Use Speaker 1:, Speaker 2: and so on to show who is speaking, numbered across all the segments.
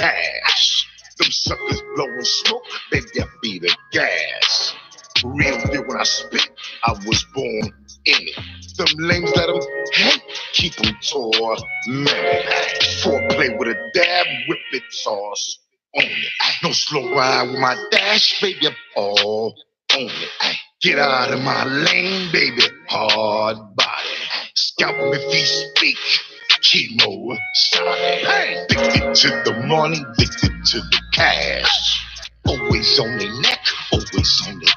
Speaker 1: cash. Them suckers blowing smoke, baby, I be the gas. Real deal when I spit, I was born in it. Them lames let them hate, keep them tormented. Foreplay with a dab, whip it, sauce on it. No slow ride with my dash, baby, all on it. Get out of my lane, baby, hard body. Scalp him if he speak, chemo solid. Addicted to the money, addicted to the cash. Always on the neck, always on the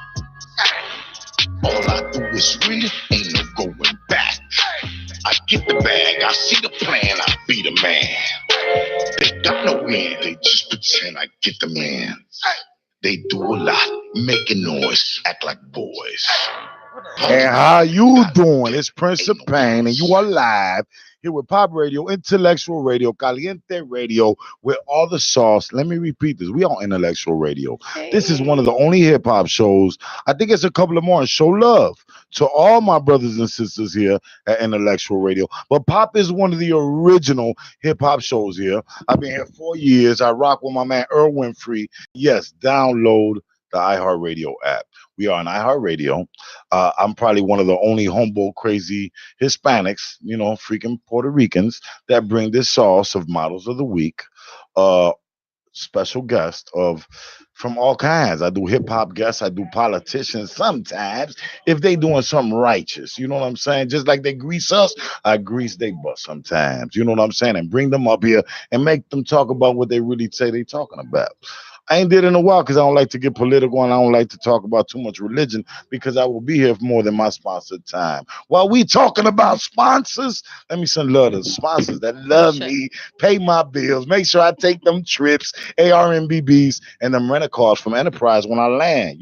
Speaker 1: all I do is win, ain't no going back. I get the bag, I see the plan, I be the man. They got no end, they just pretend I get the man. They do a lot, making noise, act like boys.
Speaker 2: And how you doing? It's Prince of Pain, and you are live here with Pop Radio, Intellectual Radio, Caliente Radio, with all the sauce. Let me repeat this. We on Intellectual Radio. This is one of the only hip-hop shows. I think it's a couple of more. And show love to all my brothers and sisters here at Intellectual Radio. But Pop is one of the original hip-hop shows here. I've been here 4 years. I rock with my man Earl Winfrey. Yes, download the iHeartRadio app. We are on iHeartRadio. I'm probably one of the only humble, crazy Hispanics, freaking Puerto Ricans that bring this sauce of models of the week. Special guest from all kinds. I do hip hop guests. I do politicians sometimes if they doing something righteous. You know what I'm saying? Just like they grease us, I grease they butt sometimes. You know what I'm saying? And bring them up here and make them talk about what they really say they talking about. I ain't did it in a while because I don't like to get political and I don't like to talk about too much religion because I will be here for more than my sponsored time. While we talking about sponsors, let me send love to the sponsors that love me, pay my bills, make sure I take them trips, ARMBBs, and them rental cars from Enterprise when I land,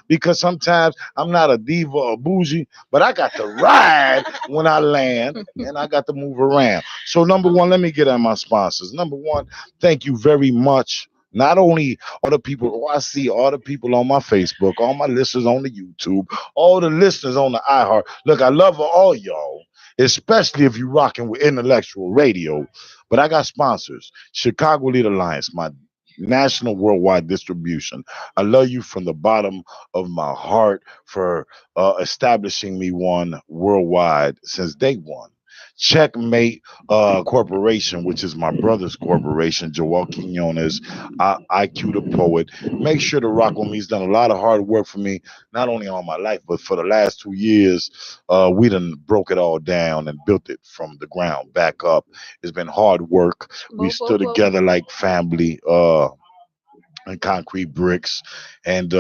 Speaker 2: because sometimes I'm not a diva or bougie, but I got to ride when I land and I got to move around. So number one, let me get at my sponsors. Number one, thank you very much. Not only all the people I see, all the people on my Facebook, all my listeners on the YouTube, all the listeners on the iHeart. Look, I love all y'all, especially if you're rocking with Intellectual Radio. But I got sponsors. Chicago Lead Alliance, my national worldwide distribution. I love you from the bottom of my heart for establishing me one worldwide since day one. Checkmate Corporation, which is my brother's corporation, Joel Quinones, IQ the Poet. Make sure to rock with me. He's done a lot of hard work for me, not only all my life, but for the last 2 years. We done broke it all down and built it from the ground back up. It's been hard work. We stood together like family and concrete bricks. And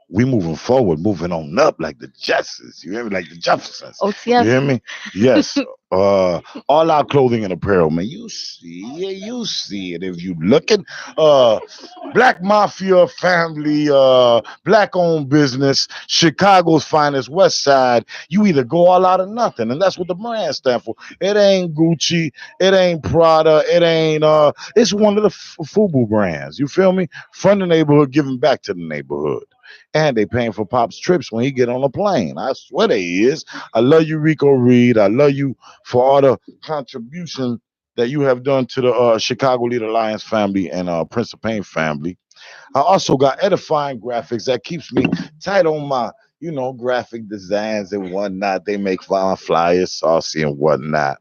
Speaker 2: we moving forward, moving on up like the Jetsons. You hear me? Like the Jeffersons. You hear me? Yes. All our clothing and apparel, man. You see it if you looking. Black Mafia family, black owned business, Chicago's finest, West Side. You either go all out or nothing, and that's what the brand stand for. It ain't Gucci, it ain't Prada, it ain't it's one of the FUBU brands. You feel me? From the neighborhood, giving back to the neighborhood. And they paying for Pop's trips when he get on a plane. I swear they is. I love you, Rico Reed. I love you for all the contribution that you have done to the Chicago Lead Alliance family and Prince of Pain family. I also got edifying graphics that keeps me tight on my, graphic designs and whatnot. They make flyers, saucy and whatnot.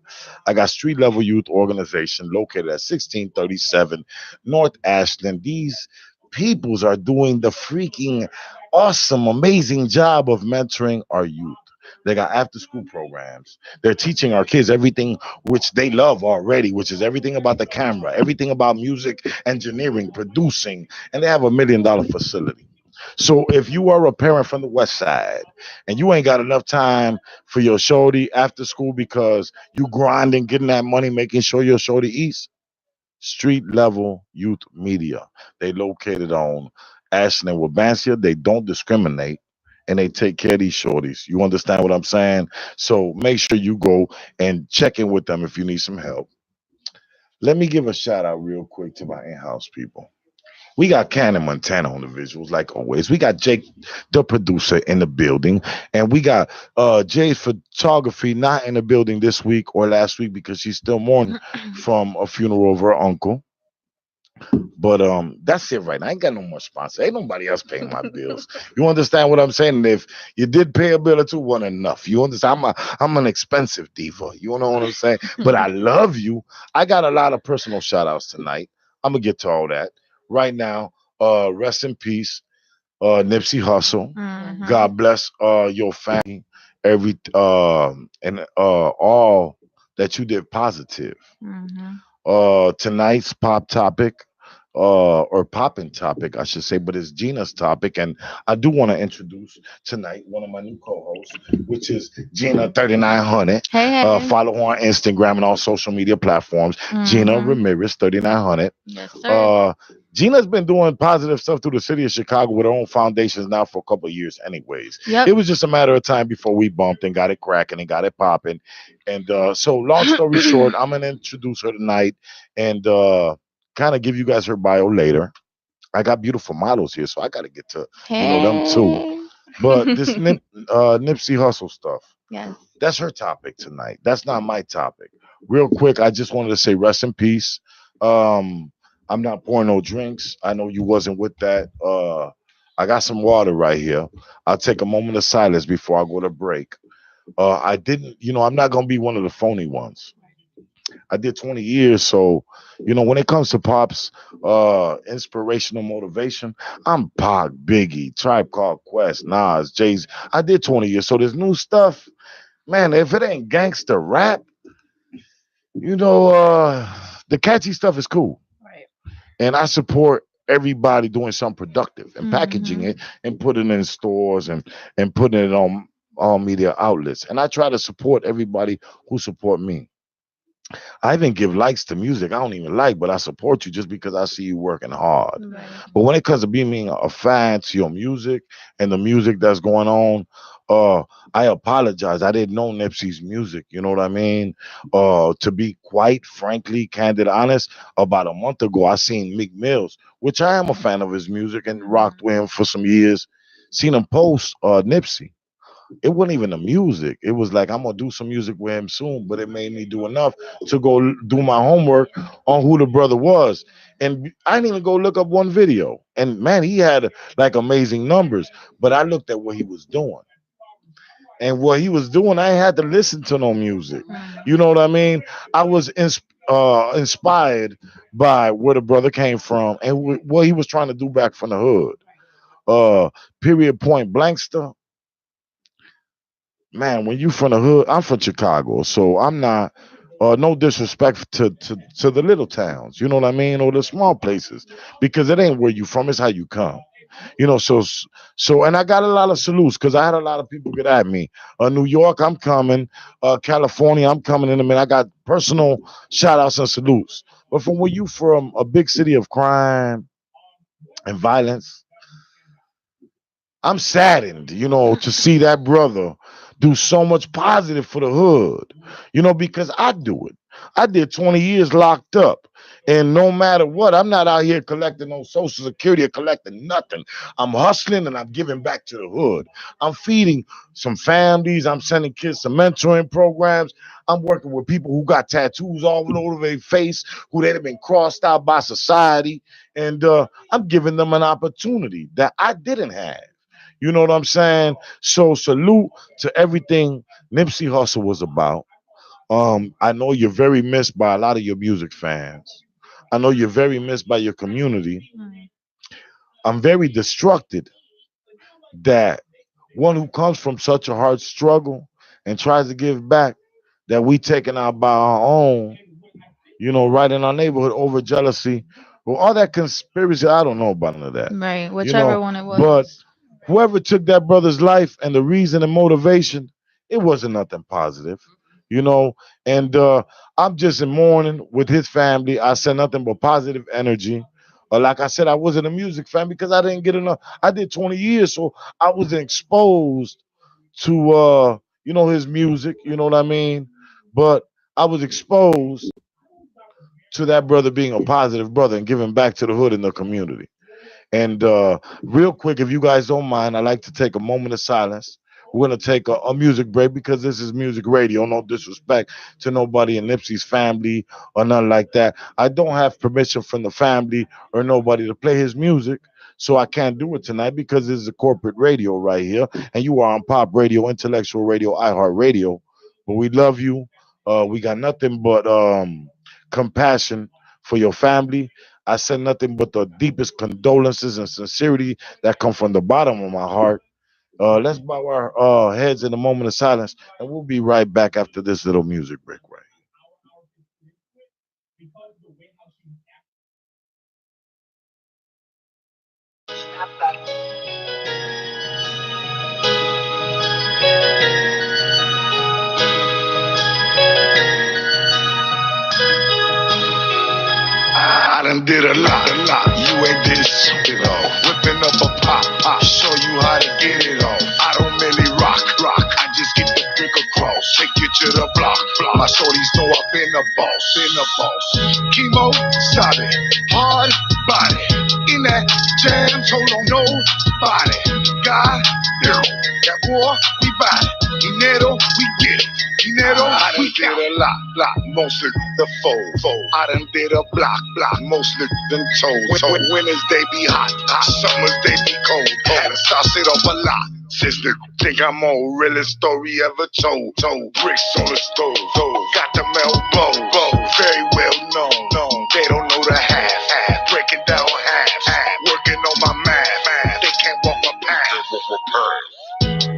Speaker 2: I got Street Level Youth Organization located at 1637 North Ashland. These peoples are doing the freaking awesome, amazing job of mentoring our youth. They got after school programs. They're teaching our kids everything which they love already, which is everything about the camera, everything about music, engineering, producing, and they have $1 million facility. So if you are a parent from the West Side and you ain't got enough time for your shorty after school because you grinding, getting that money, making sure your shorty eats, Street Level Youth Media. They located on Ashland and Wabansia. They don't discriminate and they take care of these shorties. You understand what I'm saying? So make sure you go and check in with them if you need some help. Let me give a shout out real quick to my in-house people. We got Cannon Montana on the visuals, like always. We got Jake, the producer, in the building. And we got Jay's photography not in the building this week or last week because she's still mourning from a funeral of her uncle. But that's it right now. I ain't got no more sponsors. Ain't nobody else paying my bills. You understand what I'm saying? And if you did pay a bill or two, wasn't enough. You understand? I'm an expensive diva. You know what I'm saying? But I love you. I got a lot of personal shout outs tonight. I'm gonna get to all that. Right now, rest in peace, Nipsey Hussle.
Speaker 3: Mhm.
Speaker 2: God bless your family, every and all that you did positive.
Speaker 3: Mhm.
Speaker 2: Tonight's pop topic, or popping topic, I should say, but it's Gina's topic, and I do want to introduce tonight one of my new co-hosts, which is Gina 3900.
Speaker 3: Hey, hey.
Speaker 2: Follow her on Instagram and all social media platforms. Gina
Speaker 3: Mhm.
Speaker 2: Ramirez 3900.
Speaker 3: Yes, sir.
Speaker 2: Uh, Gina's been doing positive stuff through the city of Chicago with her own foundations now for a couple of years, anyways.
Speaker 3: Yep.
Speaker 2: It was just a matter of time before we bumped and got it cracking and got it popping. And so, long story short, I'm gonna introduce her tonight and kind of give you guys her bio later. I got beautiful models here, so I got to get to them too.
Speaker 3: Hey.
Speaker 2: But this Nipsey Hustle stuff,
Speaker 3: Yes.
Speaker 2: that's her topic tonight. That's not my topic. Real quick, I just wanted to say rest in peace. Um, I'm not pouring no drinks. I know you wasn't with that. I got some water right here. I'll take a moment of silence before I go to break. I didn't, I'm not gonna be one of the phony ones. I did 20 years, so when it comes to pops, inspirational motivation, I'm Pac, Biggie, Tribe Called Quest, Nas, Jay's. I did 20 years, so there's new stuff, man. If it ain't gangster rap, you know, uh, the catchy stuff is cool,
Speaker 3: Right.
Speaker 2: and I support everybody doing something productive and packaging
Speaker 3: Mhm.
Speaker 2: it and putting it in stores and putting it on all media outlets. And I try to support everybody who support me. I even give likes to music I don't even like, but I support you just because I see you working hard.
Speaker 3: Right.
Speaker 2: But when it comes to being a fan to your music and the music that's going on, uh, I apologize. I didn't know Nipsey's music. You know what I mean? To be quite frankly, candid, honest, about a month ago, I seen Meek Mills, which I am a fan of his music and rocked with him for some years. Seen him post Nipsey. It wasn't even the music. It was like I'm gonna do some music with him soon, but it made me do enough to go do my homework on who the brother was. And I didn't even go look up one video. And man, he had like amazing numbers. But I looked at what he was doing. And what he was doing, I ain't had to listen to no music. You know what I mean? I was inspired by where the brother came from and what he was trying to do back from the hood. Period point blank stuff, man, when you from the hood, I'm from Chicago, so I'm not. No disrespect to the little towns, you know what I mean, or the small places, because it ain't where you from, it's how you come. So, and I got a lot of salutes because I had a lot of people get at me. New York, I'm coming. California, I'm coming in a minute. I got personal shout outs and salutes. But from where you from, a big city of crime and violence, I'm saddened, to see that brother do so much positive for the hood, because I do it. I did 20 years locked up. And no matter what, I'm not out here collecting no social security or collecting nothing. I'm hustling and I'm giving back to the hood. I'm feeding some families. I'm sending kids to mentoring programs. I'm working with people who got tattoos all over their face, who they've been crossed out by society. And I'm giving them an opportunity that I didn't have. You know what I'm saying? So salute to everything Nipsey Hussle was about. I know you're very missed by a lot of your music fans. I know you're very missed by your community.
Speaker 3: Mm.
Speaker 2: I'm very distracted that one who comes from such a hard struggle and tries to give back, that we taken out by our own, right in our neighborhood over jealousy. Well, all that conspiracy, I don't know about none of that.
Speaker 3: Right.
Speaker 2: You
Speaker 3: Whichever
Speaker 2: know,
Speaker 3: one it
Speaker 2: but
Speaker 3: was.
Speaker 2: whoever took that brother's life and the reason and motivation, it wasn't nothing positive, you know. And I'm just in mourning with his family. I said nothing but positive energy. Like I said, I wasn't a music fan because I didn't get enough. I did 20 years, so I wasn't exposed to his music. You know what I mean? But I was exposed to that brother being a positive brother and giving back to the hood and the community. And real quick, if you guys don't mind, I'd like to take a moment of silence We're gonna take a music break because this is music radio. No disrespect to nobody in Nipsey's family or nothing like that. I don't have permission from the family or nobody to play his music. So I can't do it tonight because this is a corporate radio right here, and you are on Pop Radio, Intellectual Radio, iHeart Radio. But we love you. We got nothing but compassion for your family. I said nothing but the deepest condolences and sincerity that come from the bottom of my heart. Let's bow our heads in a moment of silence, and we'll be right back after this little music break. Right.
Speaker 1: I done did a lot. You ain't did shit at all. Whipping up a pop, show you how to get it on. I don't really rock. I just get the brick across, take you to the block. My shorties know I've been a boss. Chemo, stop it. Hard body. In that jam, told on nobody. God, that war, we buy it. Dinero, we get it. Dinero, we count it. Lot, mostly the foe. I done did a block, mostly them toes. Winners, they be hot. Summers, they be cold. Had to sauce it up a lot. Sister, think I'm on realest story ever told. Bricks on the stove. Got them elbow. Very well known. They don't know the half. Breaking down half. Working on my math. They can't walk my path.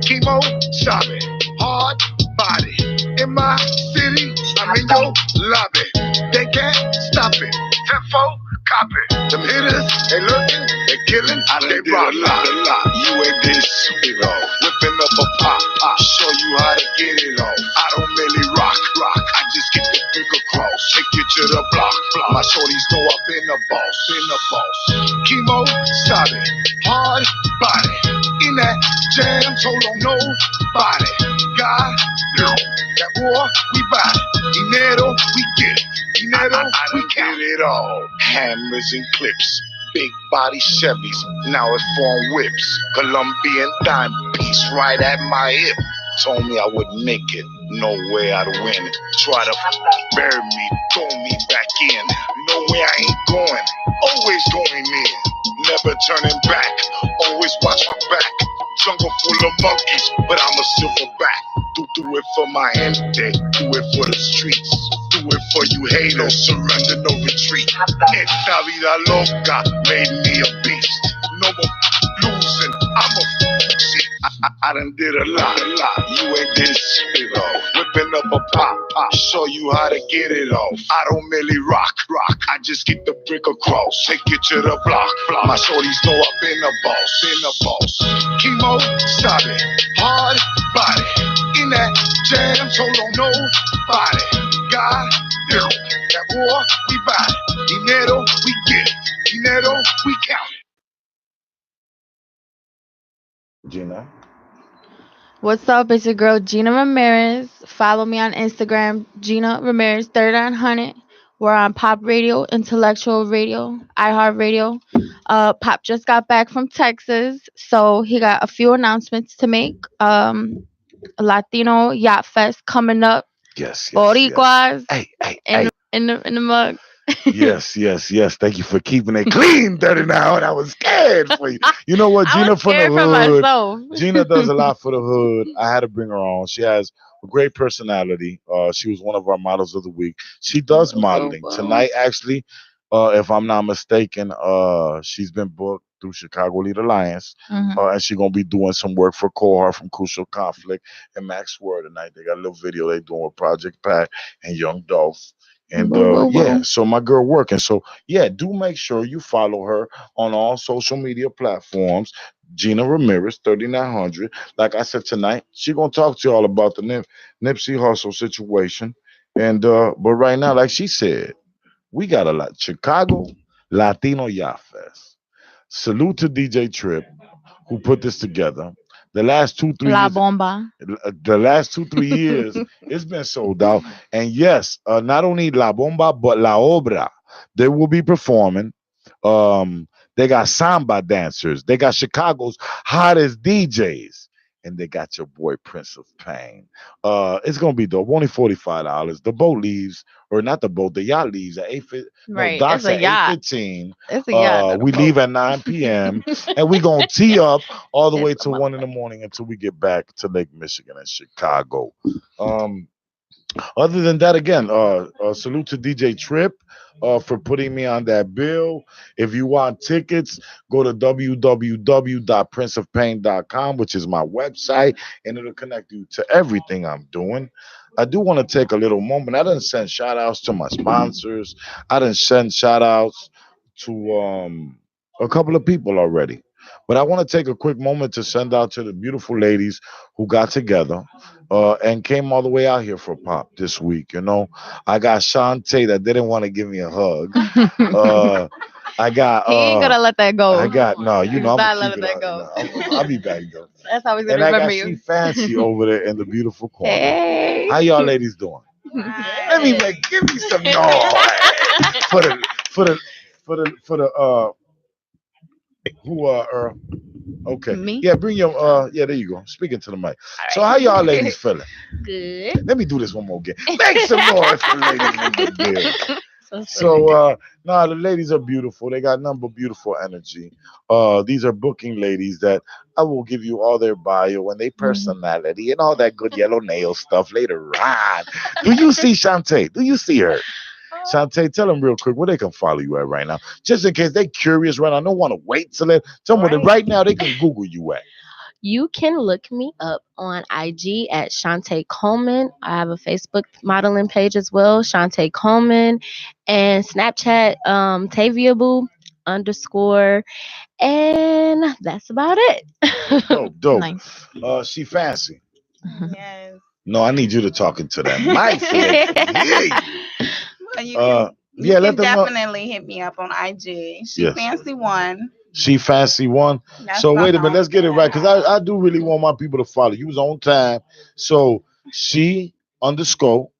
Speaker 1: Chemo, stop it. Hard body. In my city, I'm in your lobby. They can't stop it. Tenfold, copy. Them hitters, they looking, they killing, they rock a lot. You ain't this shit off. Whipping up a pop, show you how to get it off. I don't really rock. I just get the brick across, take you to the block. My shorties know I've been a boss. Chemo, stop it. Hard body. In that jam, told on nobody. God, that war, we buy it. Dinero, we get it. Dinero, we count it all. Hammers and clips, big body Chevys, now it's foreign whips. Colombian dime piece right at my hip. Told me I wouldn't make it, no way I'd win it. Try to bury me, throw me back in. No way I ain't going, always going in. Never turning back, always watch my back. Jungle full of monkeys, but I'm a silverback. Do it for my gente, do it for the streets. Do it for you haters, surrender, no retreat. Esta vida loca made me a beast. No more losing, I'm a see. I done did a lot. You ain't did shit off. Whipping up a pop, show you how to get it off. I don't really rock. I just get the brick across, take you to the block. My shorties know I've been a boss. Chemo, stop it. Hard body. In that jam, told on nobody. God, that war, we buy it. Dinero, we get it. Dinero, we count it.
Speaker 2: Gina.
Speaker 3: What's up? It's your girl Gina Ramirez. Follow me on Instagram, Gina Ramirez 3900. We're on Pop Radio, Intellectual Radio, iHeart Radio. Pop just got back from Texas, so he got a few announcements to make. Latino Yacht Fest coming up.
Speaker 2: Yes.
Speaker 3: Boricuas
Speaker 2: Hey.
Speaker 3: in the mug.
Speaker 2: Yes. Thank you for keeping it clean, 39. I was scared for you. You know what,
Speaker 3: I
Speaker 2: Gina
Speaker 3: was
Speaker 2: from the
Speaker 3: scared for
Speaker 2: hood.
Speaker 3: myself.
Speaker 2: Gina does a lot for the hood. I had to bring her on. She has a great personality. She was one of our models of the week. She does modeling tonight, actually. If I'm not mistaken, she's been booked through Chicago Lead Alliance, and she's gonna be doing some work for Cohort from Crucial Conflict and Max Word tonight. They got a little video they doing with Project Pat and Young Dolph. And so my girl working. So yeah, do make sure you follow her on all social media platforms. Gina Ramirez, 3900. Like I said tonight, she gonna talk to you all about the Nipsey Hussle situation. And but right now, like she said, we got a lot. Chicago Latino Yacht Fest. Salute to DJ Trip who put this together. The last 2-3
Speaker 3: La
Speaker 2: years,
Speaker 3: Bomba.
Speaker 2: the last 2-3 years, it's been sold out. And yes, not only La Bomba but La Obra, they will be performing. They got samba dancers. They got Chicago's hottest DJs. and they got your boy Prince of Pain. It's gonna be dope. Only $45. The boat leaves, or not the boat, the yacht leaves at no,
Speaker 3: Right. It's
Speaker 2: docks
Speaker 3: a
Speaker 2: at eight
Speaker 3: yacht.
Speaker 2: fifteen.
Speaker 3: It's a yacht, not a
Speaker 2: We leave
Speaker 3: boat.
Speaker 2: at 9 p.m. and we gonna tee up all the way
Speaker 3: It's a
Speaker 2: to
Speaker 3: boat.
Speaker 2: 1 in the morning until we get back to Lake Michigan and Chicago. Um, Other than that, again, salute to DJ Trip for putting me on that bill. If you want tickets, go to www.princeofpain.com, which is my website, and it'll connect you to everything I'm doing. I do want to take a little moment. I didn't send shout outs to my sponsors. I didn't send shout outs to a couple of people already. But I want to take a quick moment to send out to the beautiful ladies who got together and came all the way out here for pop this week. I got Shantae that didn't want to give me a hug. Uh, I got
Speaker 3: He ain't gonna let that
Speaker 2: I
Speaker 3: go.
Speaker 2: got no,
Speaker 3: He's
Speaker 2: I'm gonna
Speaker 3: not
Speaker 2: keep
Speaker 3: letting
Speaker 2: it
Speaker 3: that
Speaker 2: on.
Speaker 3: go.
Speaker 2: I'll be back though.
Speaker 3: That's how he's
Speaker 2: And
Speaker 3: gonna
Speaker 2: I
Speaker 3: remember
Speaker 2: got She
Speaker 3: you.
Speaker 2: Fancy over there in the beautiful corner.
Speaker 3: Hey.
Speaker 2: How y'all ladies doing? Let me give me some noise for the for the for the who okay.
Speaker 3: Me?
Speaker 2: Yeah, bring your yeah, there you go. Speaking to the mic.
Speaker 3: All
Speaker 2: So how y'all
Speaker 3: right.
Speaker 2: ladies feeling?
Speaker 3: Good.
Speaker 2: Let me do this one more again. Make some noise for the ladies in the building.
Speaker 3: So silly.
Speaker 2: So nah, the ladies are beautiful. They got number beautiful energy. These are booking ladies that I will give you all their bio and their
Speaker 3: Mhm.
Speaker 2: personality and all that good yellow nail stuff later on. Do you see Shantae? Do you see her? Shantae, tell them real quick where they can follow you at right now. Just in case they curious right now. I don't want to wait till they tell them where
Speaker 4: Right.
Speaker 2: right now they can Google you at.
Speaker 4: You can look me up on IG at Shantae Coleman. I have a Facebook modeling page as well, Shantae Coleman, and Snapchat, Tavia Boo underscore, and that's about it.
Speaker 2: Dope, dope.
Speaker 3: Nice.
Speaker 2: She fancy.
Speaker 4: Yes.
Speaker 2: No, I need you to talk into that mic so they can hear you.
Speaker 4: Well, you
Speaker 2: Yeah, let
Speaker 4: can
Speaker 2: them know.
Speaker 4: definitely hit me up on IG. She
Speaker 2: Yes.
Speaker 4: Fancy One.
Speaker 2: She fancy one.
Speaker 4: That's
Speaker 2: So
Speaker 4: the
Speaker 2: wait a minute,
Speaker 4: home
Speaker 2: let's get it
Speaker 4: thing.
Speaker 2: right because I do really want my people to follow. You was on time. So she underscore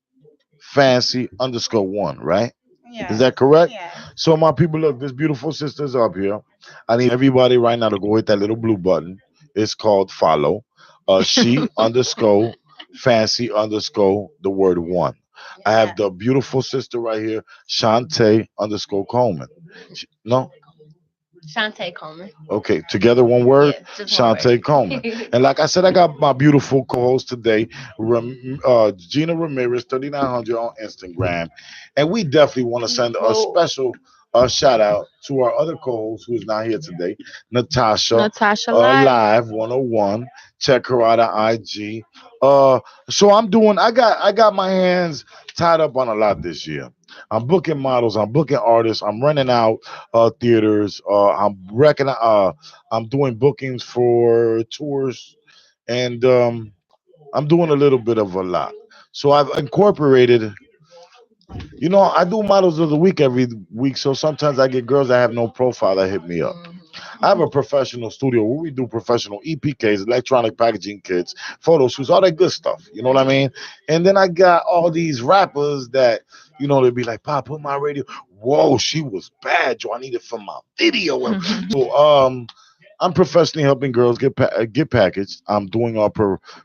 Speaker 2: fancy underscore one, right? Is
Speaker 4: Yes.
Speaker 2: that correct?
Speaker 4: Yes.
Speaker 2: So my people, look, this beautiful sister's up here. I need everybody right now to go hit that little blue button. It's called follow. She underscore fancy underscore the word one. I have the beautiful sister right here, Shantae underscore Coleman. No?
Speaker 4: Shantae Coleman.
Speaker 2: Okay, together one word,
Speaker 4: Yes, just one
Speaker 2: Shantae Coleman.
Speaker 4: word.
Speaker 2: And like I said, I got my beautiful co-host today, Gina Ramirez, 3900 on Instagram. And we definitely want to send a special shout out to our other co-host who is not here today, Natasha,
Speaker 3: Natasha Live.
Speaker 2: Live 101. Check her out on IG. So I got my hands tied up on a lot this year. I'm booking models, I'm booking artists, I'm renting out theaters. I'm doing bookings for tours, and I'm doing a little bit of a lot. So I've incorporated. I do models of the week every week. So sometimes I get girls that have no profile that hit me up. I have a professional studio where we do professional EPKs, electronic packaging kits, photo shoots, all that good stuff. You know what I mean? And then I got all these rappers that, they'd be like, Pop, put my radio. Whoa, she was bad, Joe. I need it for my video. So I'm professionally helping girls get packaged. I'm doing our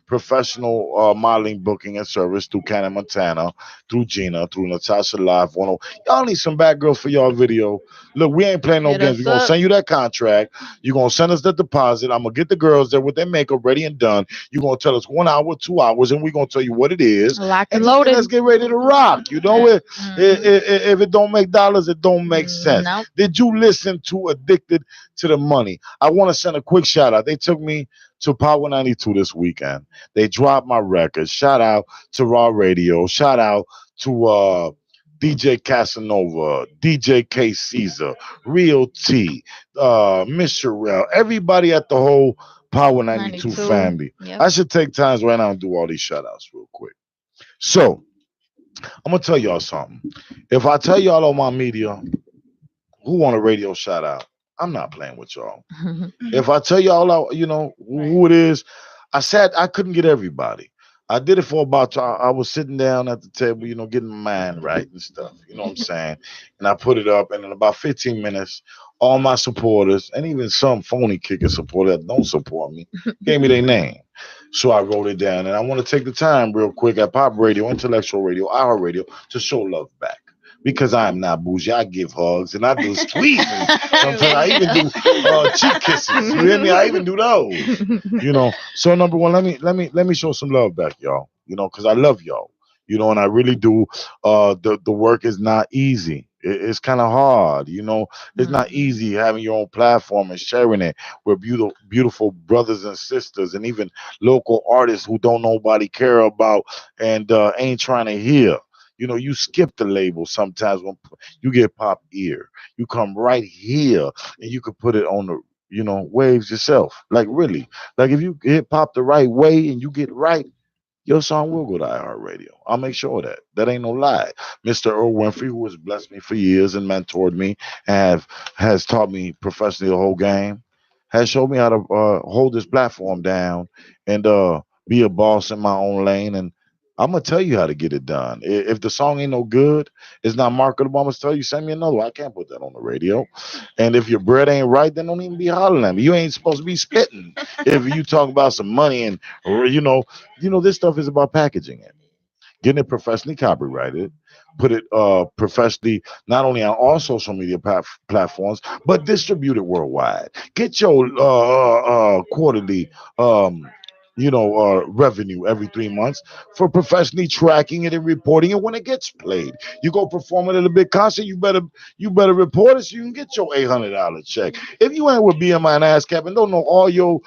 Speaker 2: professional modeling booking and service through Canna Montana, through Gina, through Natasha Live 10. Y'all need some bad girls for y'all video. Look, we ain't playing no
Speaker 3: Hit
Speaker 2: games.
Speaker 3: us
Speaker 2: We're gonna
Speaker 3: up.
Speaker 2: send you that contract. You're gonna send us the deposit. I'm gonna get the girls there with their makeup ready and done. You're gonna tell us 1 hour, 2 hours, and we're gonna tell you what it is.
Speaker 3: Locked
Speaker 2: And
Speaker 3: and
Speaker 2: just
Speaker 3: loaded.
Speaker 2: let's get ready to rock. If it don't make dollars, it don't make sense.
Speaker 3: Nope.
Speaker 2: Did you listen to Addicted to the Money? I want to send a quick shout out. They took me to Power 92 this weekend. They dropped my record. Shout out to Raw Radio. Shout out to DJ Casanova, DJ K Caesar, Real T, Miss Sherelle, everybody at the whole Power 92
Speaker 3: 92.
Speaker 2: family.
Speaker 3: Yep.
Speaker 2: I should take times right now and do all these shout outs real quick. So, I'm going to tell y'all something. If I tell y'all on my media who want a radio shout out, I'm not playing with y'all. If I tell y'all, who it is, I said I couldn't get everybody. I did it for about. I was sitting down at the table, getting my mind right and stuff. You know what I'm saying? And I put it up, and in about 15 minutes, all my supporters and even some phony kicker supporter that don't support me gave me their name. So I wrote it down, and I want to take the time real quick at Pop Radio, Intellectual Radio, Our Radio to show love back. Because I am not bougie, I give hugs and I do squeezing. Sometimes I even do cheek kisses. You hear me? I even do those. So number one, let me show some love back, y'all. Because I love y'all. And I really do. The work is not easy. It's kind of hard. It's not easy having your own platform and sharing it with beautiful brothers and sisters, and even local artists who don't nobody care about and ain't trying to hear. You skip the label sometimes when you get pop ear. You come right here and you could put it on the waves yourself. Like really, like if you hit pop the right way and you get right, your song will go to iHeartRadio. I'll make sure of that. That ain't no lie. Mr. Earl Winfrey, who has blessed me for years and mentored me and has taught me professionally the whole game, has showed me how to hold this platform down and be a boss in my own lane. And I'm gonna tell you how to get it done. If the song ain't no good, it's not marketable. I'm gonna tell you, send me another one. I can't put that on the radio. And if your bread ain't right, then don't even be hollering at me. You ain't supposed to be spitting. If you talk about some money and or, this stuff is about packaging it, getting it professionally copyrighted, put it professionally not only on all social media platforms, but distribute it worldwide. Get your quarterly revenue every 3 months for professionally tracking it and reporting it when it gets played. You go perform it at a big concert, you better report it so you can get your $800 check. If you ain't with BMI and ASCAP and don't know all your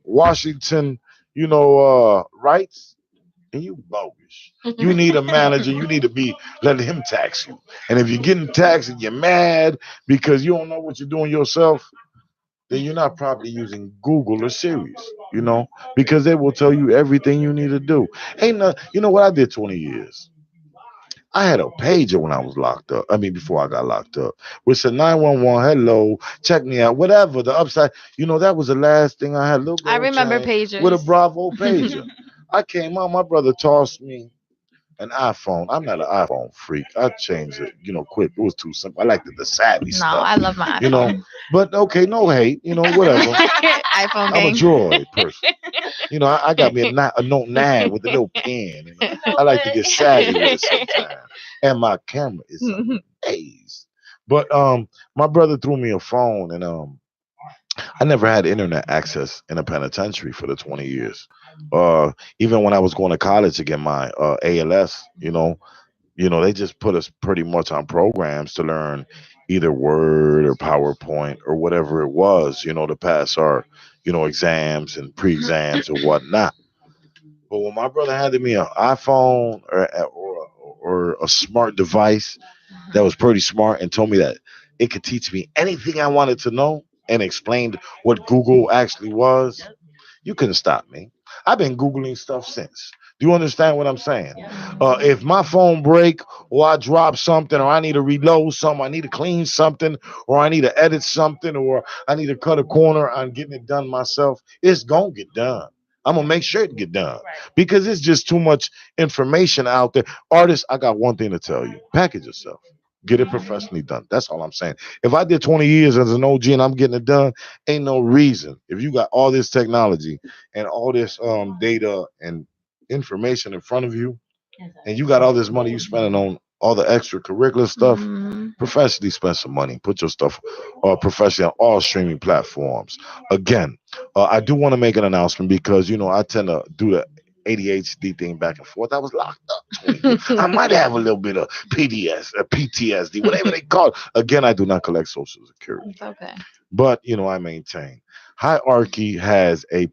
Speaker 2: Washington rights, and you bogus. You need a manager. You need to be letting him tax you. And if you're getting taxed and you're mad because you don't know what you're doing yourself, then you're not properly using Google or Sirius, because they will tell you everything you need to do. Ain't no, you know what I did 20 years? I had a pager when I was locked up. I mean, before I got locked up, which said 911, hello, check me out, whatever. The upside, that was the last thing I had. Little
Speaker 3: I
Speaker 2: gold
Speaker 3: remember
Speaker 2: chain with a
Speaker 3: pagers.
Speaker 2: Bravo pager. I came out, my brother tossed me an iPhone. I'm not an iPhone freak. I changed it, quick. It was too simple. I liked the savvy
Speaker 3: No,
Speaker 2: stuff,
Speaker 3: I love my
Speaker 2: you know.
Speaker 3: iPhone.
Speaker 2: But okay, no hate, whatever.
Speaker 3: iPhone
Speaker 2: I'm a
Speaker 3: gang.
Speaker 2: droid person. I got me a Note 9 with a little pen. I like to get savvy with it sometimes. And my camera is amazing. But my brother threw me a phone, and I never had internet access in a penitentiary for the 20 years. Even when I was going to college to get my ALS, they just put us pretty much on programs to learn either Word or PowerPoint or whatever it was, to pass our, exams and pre-exams and whatnot. But when my brother handed me an iPhone or a smart device that was pretty smart and told me that it could teach me anything I wanted to know and explained what Google actually was, you couldn't stop me. I've been Googling stuff since. Do you understand what I'm saying? If my phone break or I drop something or I need to reload something, I need to clean something or I need to edit something or I need to cut a corner on getting it done myself, it's going to get done. I'm going to make sure it get done because it's just too much information out there. Artists, I got one thing to tell you. Package yourself. Get it professionally done. That's all I'm saying. If I did 20 years as an OG and I'm getting it done, ain't no reason. If you got all this technology and all this data and information in front of you, and you got all this money you spending on all the extracurricular stuff,
Speaker 3: Mhm.
Speaker 2: professionally spend some money. Put your stuff professionally on all streaming platforms. Again, I do want to make an announcement because I tend to do the ADHD thing back and forth. I was locked up 20 years. I might have a little bit of PTSD, whatever they call it. Again, I do not collect Social Security,
Speaker 3: It's okay.
Speaker 2: but I maintain. Hierarchy has a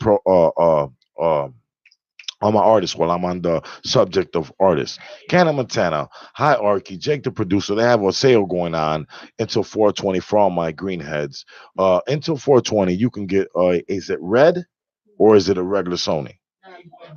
Speaker 2: on my artist while I'm on the subject of artists. Canna Montana, Hierarchy, Jake the producer, they have a sale going on until 420 for all my greenheads. Until 420, you can get is it red or is it a regular Sony?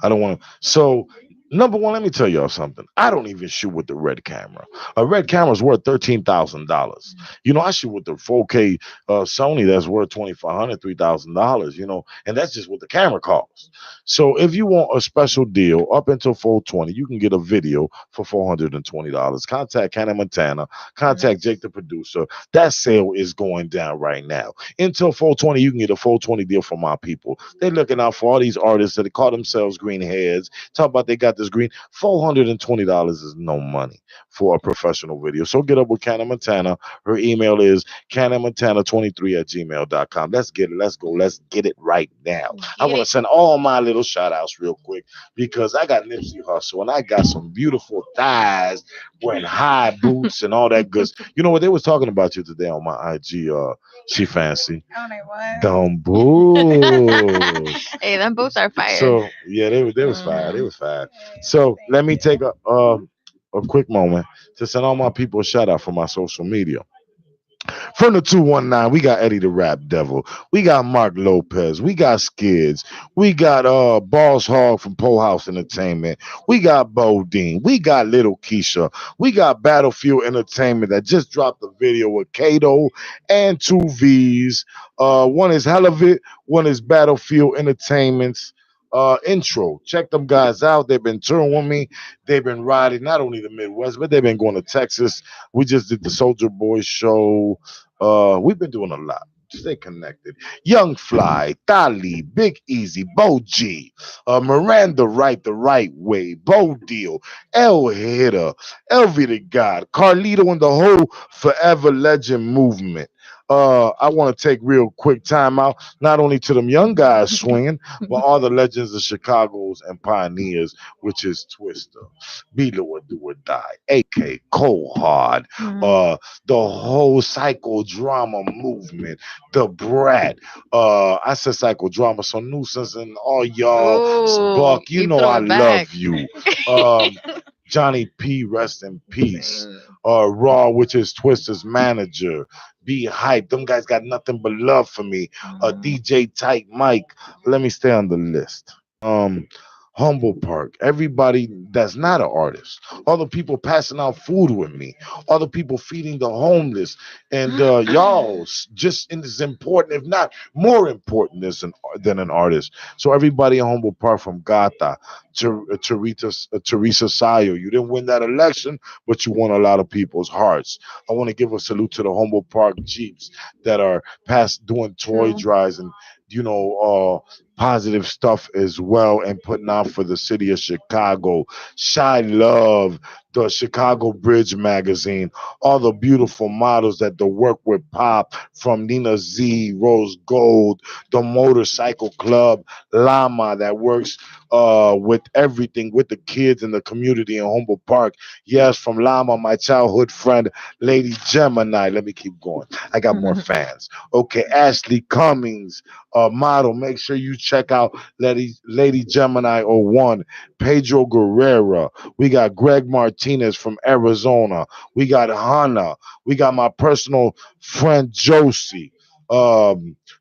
Speaker 2: I don't want to. So Number one, let me tell y'all something. I don't even shoot with the red camera. A red camera is worth $13,000. You know, I shoot with the 4K Sony that's worth $2,500, $3,000. You know, and that's just what the camera costs. So if you want a special deal up until 420, you can get a video for $420. Contact Hannah Montana. Contact Jake the producer. That sale is going down right now. Until 420, you can get a 420 deal from my people. They're looking out for all these artists that call themselves greenheads. Talk about they got this green. $420 is no money for a professional video. So get up with Canna Montana. Her email is cannamontana23@gmail.com. Let's get it. Let's go. Let's get it right now. I
Speaker 3: Get
Speaker 2: want to
Speaker 3: it.
Speaker 2: send all my little shout outs real quick because I got Nipsey Hustle and I got some beautiful thighs wearing high boots and all that good. You know what? They was talking about you today on my IG. She fancy.
Speaker 5: Oh, they what?
Speaker 2: Don't boo.
Speaker 3: Hey, them boots are fire.
Speaker 2: So yeah, they was fire. They
Speaker 3: Mhm.
Speaker 2: was fire.
Speaker 5: Hey,
Speaker 2: So let
Speaker 5: thank
Speaker 2: me
Speaker 5: you.
Speaker 2: take a quick moment to send all my people a shout out for my social media. From the 219, we got Eddie the Rap Devil. We got Mark Lopez. We got Skids. We got Boss Hog from Pole House Entertainment. We got Bodine. We got Little Keisha. We got Battlefield Entertainment that just dropped a video with Kato and two V's. One is Hell of It, one is Battlefield Entertainment's intro. Check them guys out. They've been touring with me. They've been riding not only the Midwest, but they've been going to Texas. We just did the Soldier Boy show. We've been doing a lot. Stay connected. Young Fly, Dali, Big Easy, Bo G, Miranda Right the Right Way, Bo Deal, El Hitter, Elvie the God, Carlito, and the whole Forever Legend movement. I want to take real quick time out, not only to them young guys swinging, but all the legends of Chicago's and pioneers, which is Twister, Beeler or Do or Die, AK, Cold Hard,
Speaker 3: Mhm.
Speaker 2: uh, the whole psychodrama movement, the brat. I said psychodrama, so nuisance and all y'all.
Speaker 3: Ooh,
Speaker 2: Buck, you
Speaker 3: you
Speaker 2: know
Speaker 3: throw
Speaker 2: I
Speaker 3: it back.
Speaker 2: love you. Johnny P, rest in peace.
Speaker 3: Mm.
Speaker 2: Raw, which is Twister's manager. Be hype. Them guys got nothing but love for me.
Speaker 3: Mhm.
Speaker 2: DJ Tight Mike. Let me stay on the list. Humble Park. Everybody that's not an artist. All the people passing out food with me. All the people feeding the homeless. And y'all just as important, if not more important, than an artist. So everybody in Humble Park from Gata to Teresa Sayo. You didn't win that election, but you won a lot of people's hearts. I want to give a salute to the Humble Park Jeeps that are past doing toy
Speaker 3: True.
Speaker 2: drives and positive stuff as well and putting out for the city of Chicago. Shy Love, the Chicago Bridge magazine, all the beautiful models that the work with Pop from Nina Z, Rose Gold, the Motorcycle Club, Llama that works with everything with the kids in the community in Humboldt Park. Yes, from Llama, my childhood friend, Lady Gemini. Let me keep going. I got more fans. Okay, Ashley Cummings, model. Make sure you check out Lady Gemini '01. Pedro Guerrera. We got Greg Martinez from Arizona. We got Hannah. We got my personal friend Josie.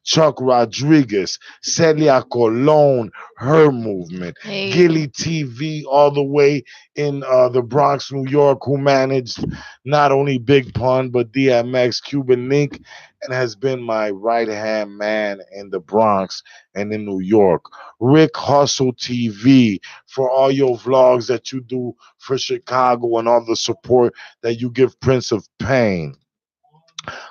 Speaker 2: Chuck Rodriguez, Celia Colon, her movement,
Speaker 3: Hey.
Speaker 2: Gilly TV, all the way in the Bronx, New York, who managed not only Big Pun but DMX, Cuban Link, and has been my right hand man in the Bronx and in New York. Rick Hustle TV for all your vlogs that you do for Chicago and all the support that you give Prince of Pain.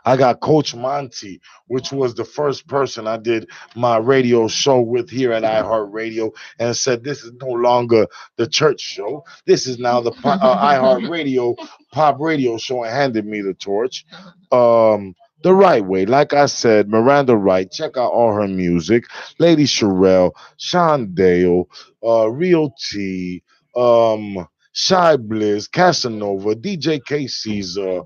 Speaker 2: I got Coach Monty, which was the first person I did my radio show with here at iHeartRadio, and said, "This is no longer the church show. This is now the iHeartRadio pop radio show," and handed me the torch. The right way, like I said, Miranda Wright. Check out all her music. Lady Sherelle, Sean Dale, Real T, Shy Bliss, Casanova, DJ K Caesar,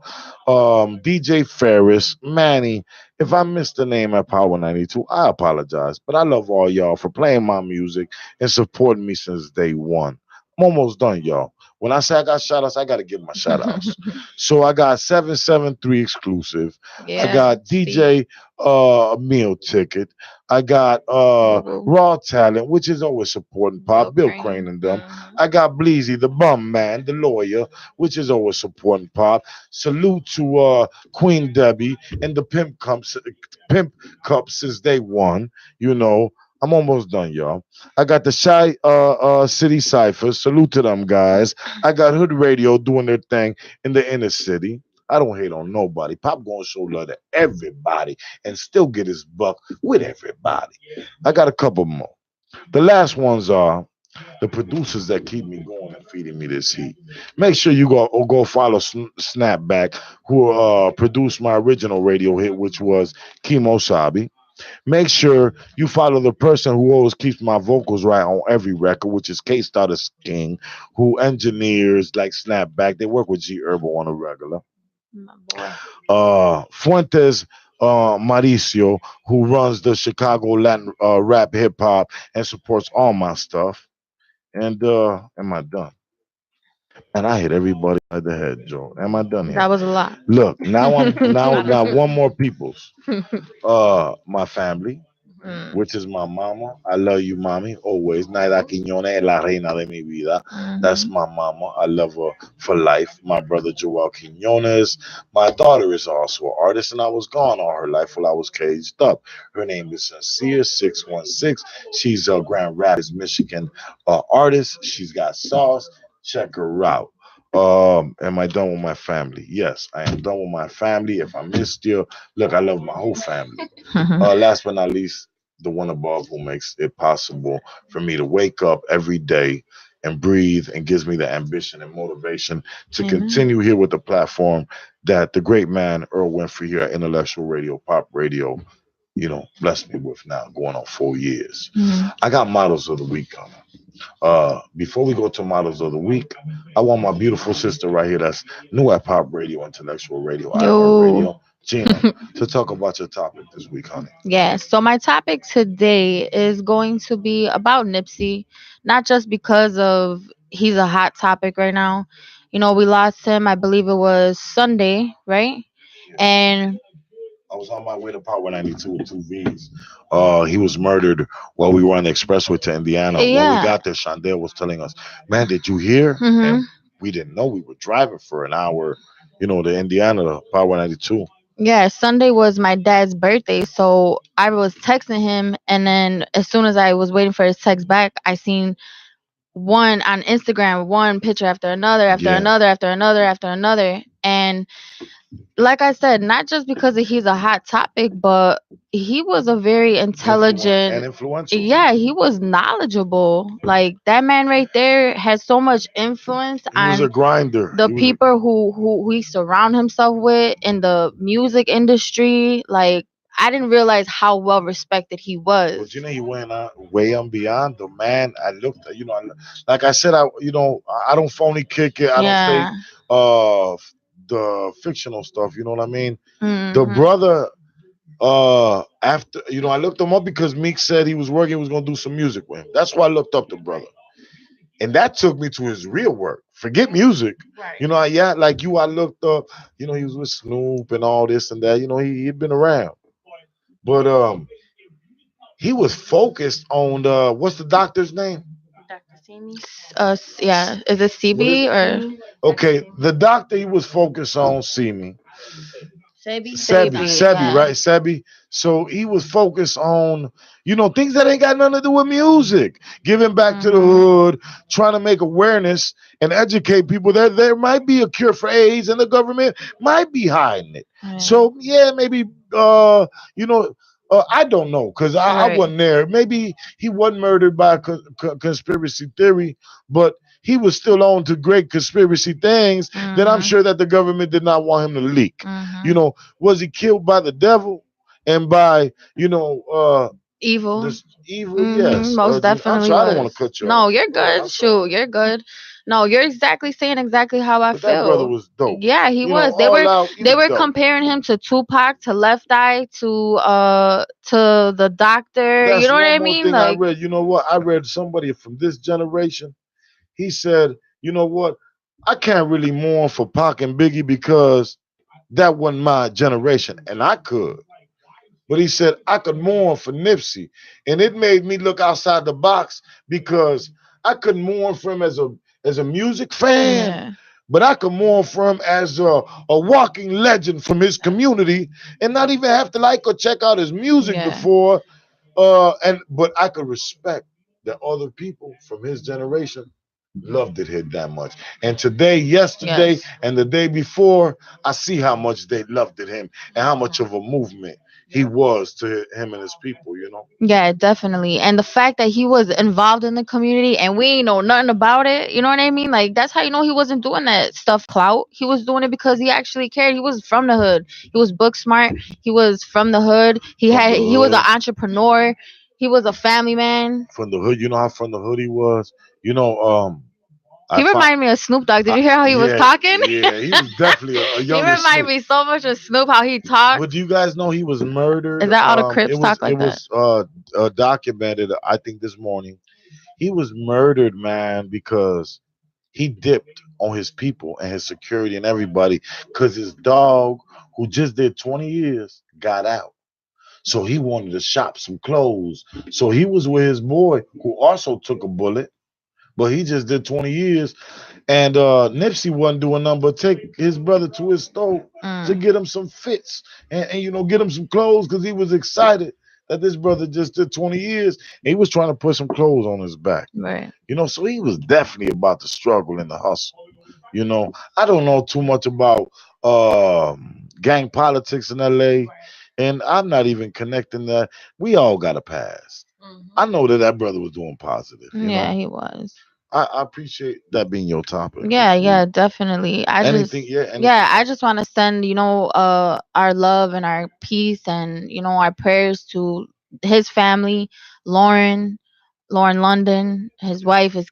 Speaker 2: DJ Ferris, Manny. If I missed the name at Power 92, I apologize. But I love all y'all for playing my music and supporting me since day one. I'm almost done, y'all. When I say I got shout outs, I got to give my shout outs. So I got 773 exclusive. I
Speaker 3: Yeah.
Speaker 2: got
Speaker 3: See.
Speaker 2: DJ meal ticket. I got
Speaker 3: Boo-boo.
Speaker 2: Raw Talent, which is always supporting
Speaker 3: Bill
Speaker 2: Pop, Bill
Speaker 3: Crane.
Speaker 2: Crane and them.
Speaker 3: Mhm.
Speaker 2: I got Bleezy, the bum man, the lawyer, which is always supporting Pop. Salute to Queen Debbie and the Pimp Cup since day one. You know, I'm almost done, y'all. I got the Shy City Cyphers. Salute to them guys. I got Hood Radio doing their thing in the inner city. I don't hate on nobody. Pop gonna show love to everybody and still get his buck with everybody. I got a couple more. The last ones are the producers that keep me going and feeding me this heat. Make sure you go follow Snapback, who produced my original radio hit, which was Kimo Sabi. Make sure you follow the person who always keeps my vocals right on every record, which is K Status King, who engineers like Snapback. They work with G Herbo on a regular.
Speaker 3: My boy.
Speaker 2: Fuentes Mauricio, who runs the Chicago Latin rap hip hop and supports all my stuff. And am I done? And I hit everybody at the head, Joe. Am I done here?
Speaker 3: That was a lot.
Speaker 2: Look, now I'm now one more people's. My family,
Speaker 3: Mm.
Speaker 2: which is my mama. I love you, mommy, always. Naida Quiñones es la reina de mi vida. That's
Speaker 3: Mhm.
Speaker 2: my mama. I love her for life. My brother Joel Quiñones. My daughter is also an artist, and I was gone all her life while I was caged up. Her name is Sincere 616. She's a Grand Rapids, Michigan artist. She's got sauce. Check her out. Am I done with my family? Yes, I am done with my family. If I missed you, look, I love my whole family. Last but not least, the one above who makes it possible for me to wake up every day and breathe and gives me the ambition and motivation to
Speaker 3: Amen.
Speaker 2: continue here with the platform that the great man Earl Winfrey here at Intellectual Radio, Pop Radio, blessed me with now, going on 4 years.
Speaker 3: Mhm.
Speaker 2: I got models of the week coming. Before we go to models of the week, I want my beautiful sister right here that's new at Pop Radio, Intellectual Radio, iHeart
Speaker 3: Yo.
Speaker 2: Radio, Gina, to talk about your topic this week, honey.
Speaker 3: Yeah, so my topic today is going to be about Nipsey, not just because of he's a hot topic right now. You know, we lost him, I believe it was Sunday, right?
Speaker 2: Yeah.
Speaker 3: And
Speaker 2: I was on my way to Power 92 with two V's. He was murdered while we were on the expressway to Indiana. When we
Speaker 3: yeah.
Speaker 2: got there, Shondell was telling us, "Man, did you hear?"
Speaker 3: Mhm.
Speaker 2: And we didn't know. We were driving for an hour, to Indiana, to Power 92.
Speaker 3: Yeah, Sunday was my dad's birthday, so I was texting him and then as soon as I was waiting for his text back, I seen one on Instagram, one picture after another, after
Speaker 2: Yeah.
Speaker 3: another, after another, after another. And like I said, not just because he's a hot topic, but he was a very
Speaker 2: And
Speaker 3: intelligent.
Speaker 2: influential.
Speaker 3: Yeah, he was knowledgeable. Like that man right there has so much influence
Speaker 2: He was a
Speaker 3: on
Speaker 2: grinder.
Speaker 3: the
Speaker 2: He was a
Speaker 3: people who he surround himself with in the music industry. Like I didn't realize how well respected he
Speaker 2: But
Speaker 3: was.
Speaker 2: he went way on beyond the man. I looked, like I said, I don't phony kick it. I don't fake
Speaker 3: Yeah.
Speaker 2: uh the fictional stuff. You know what I mean? The
Speaker 3: Hmm.
Speaker 2: brother, after I looked him up because Meek said he was gonna do some music with him. That's why I looked up the brother, and that took me to his real work. Forget music.
Speaker 3: Right.
Speaker 2: Yeah, like you, I looked up. He was with Snoop and all this and that. He'd been around, but he was focused on what's the doctor's name?
Speaker 3: Dr. Simi. Yeah. Is it
Speaker 2: What is
Speaker 3: CB or
Speaker 2: okay? The doctor he was focused on, see me.
Speaker 4: Sebi.
Speaker 3: Sebi?
Speaker 2: Sebi,
Speaker 3: Yeah.
Speaker 2: right? Sebi. So he was focused on, things that ain't got nothing to do with music, giving back to the
Speaker 3: Hmm.
Speaker 2: hood, trying to make awareness and educate people that there might be a cure for AIDS and the government might be hiding it.
Speaker 3: Yeah.
Speaker 2: So yeah, maybe you know. I don't know because I
Speaker 3: Right.
Speaker 2: wasn't there. Maybe he wasn't murdered by conspiracy theory, but he was still on to great conspiracy things that I'm
Speaker 3: Hmm.
Speaker 2: sure that the government did not want him to leak.
Speaker 3: Hmm.
Speaker 2: Was he killed by the devil and by
Speaker 3: Evil.
Speaker 2: this evil? Yes.
Speaker 3: Most
Speaker 2: I'm
Speaker 3: definitely
Speaker 2: sorry, I don't want
Speaker 3: was.
Speaker 2: to cut you
Speaker 3: No,
Speaker 2: off.
Speaker 3: you're
Speaker 2: Yeah,
Speaker 3: good.
Speaker 2: I'm sorry.
Speaker 3: Shoot, you're good. No, you're exactly saying exactly how I
Speaker 2: But that brother
Speaker 3: feel.
Speaker 2: was dope.
Speaker 3: Yeah, he was. They
Speaker 2: All
Speaker 3: were
Speaker 2: out, he
Speaker 3: they
Speaker 2: was
Speaker 3: were
Speaker 2: dope.
Speaker 3: comparing him to Tupac, to Left Eye, to the Doctor. You
Speaker 2: That's
Speaker 3: know what
Speaker 2: one
Speaker 3: I
Speaker 2: more
Speaker 3: mean?
Speaker 2: thing I
Speaker 3: Like,
Speaker 2: read. You know what? I read somebody from this generation. He said, you know what? I can't really mourn for Pac and Biggie because that wasn't my generation, and I could. But he said I could mourn for Nipsey, and it made me look outside the box because I couldn't mourn for him as a music fan,
Speaker 3: Yeah.
Speaker 2: but I could mourn for him as a walking legend from his community, and not even have to like or check out his music
Speaker 3: Yeah.
Speaker 2: before. And but I could respect that other people from his generation loved it here that much. And today, yesterday,
Speaker 3: Yes.
Speaker 2: and the day before, I see how much they loved it him and how much of a movement he was to him and his people, you know.
Speaker 3: Yeah, definitely. And the fact that he was involved in the community and we ain't know nothing about it, you know what I mean? Like that's how you know he wasn't doing that stuff clout. He was doing it because he actually cared. He was from the hood. He was book smart. He was from the hood.
Speaker 2: From the
Speaker 3: He was an
Speaker 2: hood,
Speaker 3: entrepreneur. He was a family man.
Speaker 2: from the hood, you know how from the hood he was. You know, I
Speaker 3: He
Speaker 2: found,
Speaker 3: reminded me of Snoop Dogg. Did
Speaker 2: I,
Speaker 3: you hear how he was
Speaker 2: yeah,
Speaker 3: talking?
Speaker 2: yeah, he was definitely a
Speaker 3: He
Speaker 2: younger
Speaker 3: reminded
Speaker 2: Snoop.
Speaker 3: me so much of Snoop how he talked.
Speaker 2: But do you guys know he was
Speaker 3: Is
Speaker 2: murdered?
Speaker 3: that all the
Speaker 2: It
Speaker 3: Crips
Speaker 2: was
Speaker 3: talk
Speaker 2: it
Speaker 3: like that?
Speaker 2: was documented, I think, this morning. He was murdered, man, because he dipped on his people and his security and everybody because his dog, who just did 20 years, got out. So he wanted to shop some clothes. So he was with his boy, who also took a bullet, but he just did 20 years. And Nipsey wasn't doing nothing but take his brother to his store to
Speaker 3: Mm,
Speaker 2: get him some fits and get him some clothes because he was excited that this brother just did 20 years. And he was trying to put some clothes on his back.
Speaker 3: right.
Speaker 2: So he was definitely about the struggle and the hustle. I don't know too much about gang politics in LA, and I'm not even connecting that. We all got a past. I know that that brother was doing positive.
Speaker 3: Yeah, he was.
Speaker 2: I appreciate that being your topic.
Speaker 3: Yeah, yeah, definitely.
Speaker 2: Anything, yeah,
Speaker 3: Yeah,
Speaker 2: anything.
Speaker 3: I just want to send, our love and our peace and, our prayers to his family, Lauren, Lauren London, his wife, his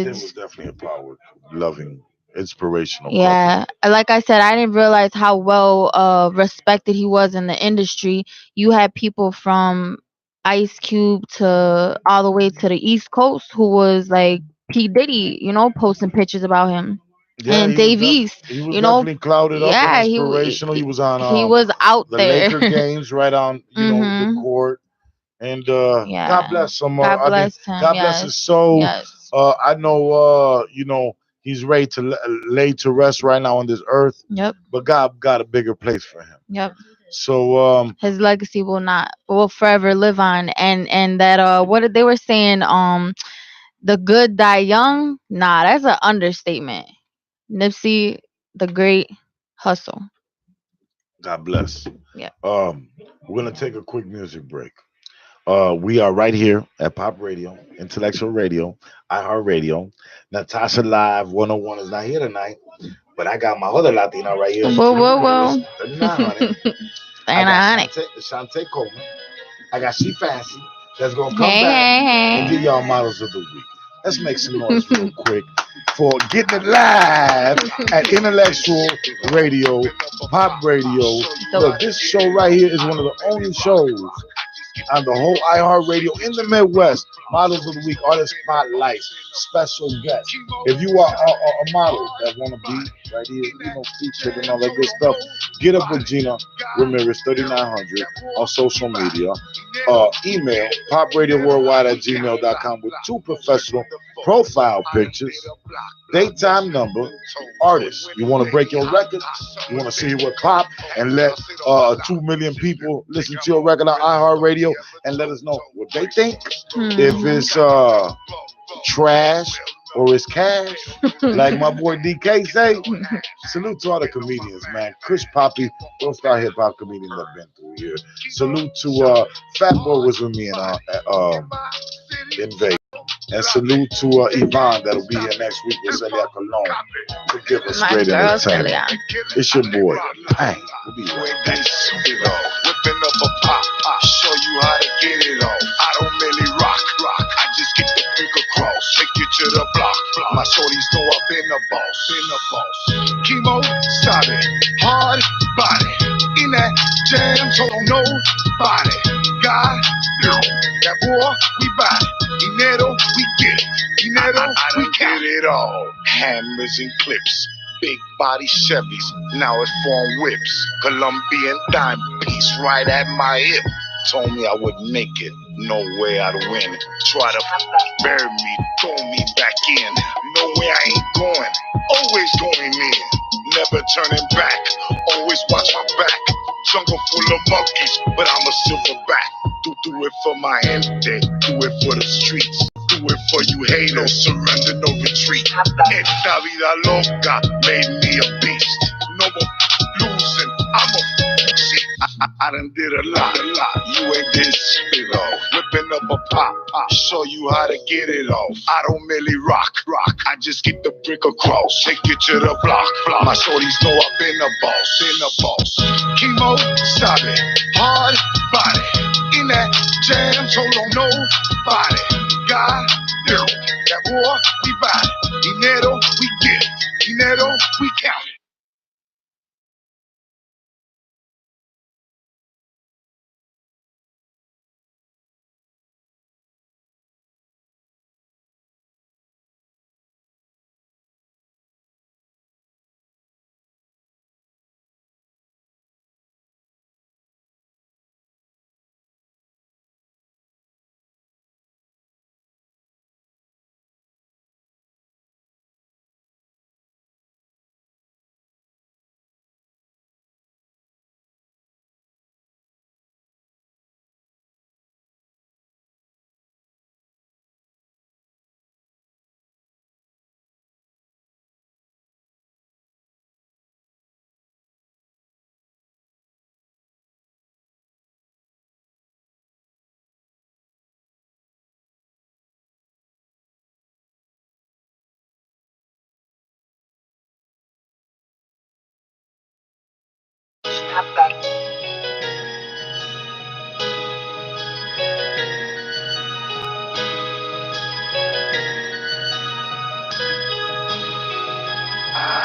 Speaker 2: It was
Speaker 3: kids.
Speaker 2: definitely a power loving, inspirational couple.
Speaker 3: Yeah, like I said, I didn't realize how well respected he was in the industry. You had people from Ice Cube to all the way to the East Coast who was like P Diddy, posting pictures about him.
Speaker 2: Yeah,
Speaker 3: And Dave East,
Speaker 2: he was
Speaker 3: you know,
Speaker 2: definitely clouded up and
Speaker 3: yeah,
Speaker 2: inspirational. He was on
Speaker 3: he was out
Speaker 2: the
Speaker 3: there.
Speaker 2: Laker games right on the
Speaker 3: Mhm.
Speaker 2: court. And God
Speaker 3: Yeah.
Speaker 2: bless him.
Speaker 3: God
Speaker 2: I mean,
Speaker 3: bless him.
Speaker 2: God bless his
Speaker 3: Yes.
Speaker 2: soul.
Speaker 3: Yes.
Speaker 2: I know, he's ready to lay to rest right now on this earth,
Speaker 3: Yep.
Speaker 2: but God got a bigger place for him.
Speaker 3: Yep.
Speaker 2: So,
Speaker 3: His legacy will forever live on. And that what did they were saying the good die young? Nah, that's an understatement. Nipsey the great hustle.
Speaker 2: God bless.
Speaker 3: Yeah.
Speaker 2: We're gonna take a quick music break. We are right here at Pop Radio, Intellectual Radio, iHeart Radio. Natasha Live 101 is not here tonight, but I got my other Latina right here.
Speaker 3: Whoa, whoa, whoa.
Speaker 2: 3900. I
Speaker 3: Stand
Speaker 2: got
Speaker 3: on it.
Speaker 2: Shante Coleman. I got She Fancy that's gonna come
Speaker 3: Hey,
Speaker 2: back
Speaker 3: hey,
Speaker 2: and give
Speaker 3: hey.
Speaker 2: y'all models of the week. Let's make some noise real quick for getting it live at Intellectual Radio, Pop Radio. Look, this show right here is one of the only shows on the whole iHeartRadio in the Midwest. Models of the Week, artist spotlights, special guests. If you are a model that want to be right here, featured and all that good stuff, get up with Gina Ramirez 3900 on social media. Email popradioworldwide@gmail.com with two professional profile pictures, daytime number, artist. You want to break your record? You want to see what pop and let 2 million people listen to your record on iHeartRadio and let us know what they think. If it's trash or it's cash, like my boy DK say. Salute to all the comedians, man. Kush Poppy, those star hip hop comedians that been through here. Salute to Fat Boy was with me in Vegas. And salute to Yvonne that'll be here next week with Celia Colon to give us
Speaker 3: My
Speaker 2: great
Speaker 3: girl,
Speaker 2: entertainment.
Speaker 3: Celia.
Speaker 2: It's your boy, Bang. We'll be right back.
Speaker 1: Whipping up a pop, show you how to get it on. I don't really rock. I just get the pick across, take you to the block. My shorties know I've been the boss. Chemo, solid, hard body. In that jam, told nobody. God, no, that boy, we buy it. Dinero, we get it. Dinero, we got
Speaker 2: did it all. Hammers and clips. Big body Chevys, now it's foreign whips. Colombian dime piece right at my hip. Told me I wouldn't make it, no way I'd win. Try to bury me, throw me back in. No way I ain't going, always going in. Never turning back, always watch my back. Jungle full of monkeys, but I'm a silverback. Do it for my gente, do it for the streets. Do it for you haters, surrender, no retreat. Esta vida loca made me a beast. No more losing, I'm a shit. I done did a lot. You ain't did shit off. Whipping up a pop, show you how to get it off. I don't merely rock. I just get the brick across, take it to the block. My shorties know I've been a boss. Chemo, stop it, hard body. In that jam, told on nobody. God, that war, we buy it. Dinero, we get it. Dinero, we count it.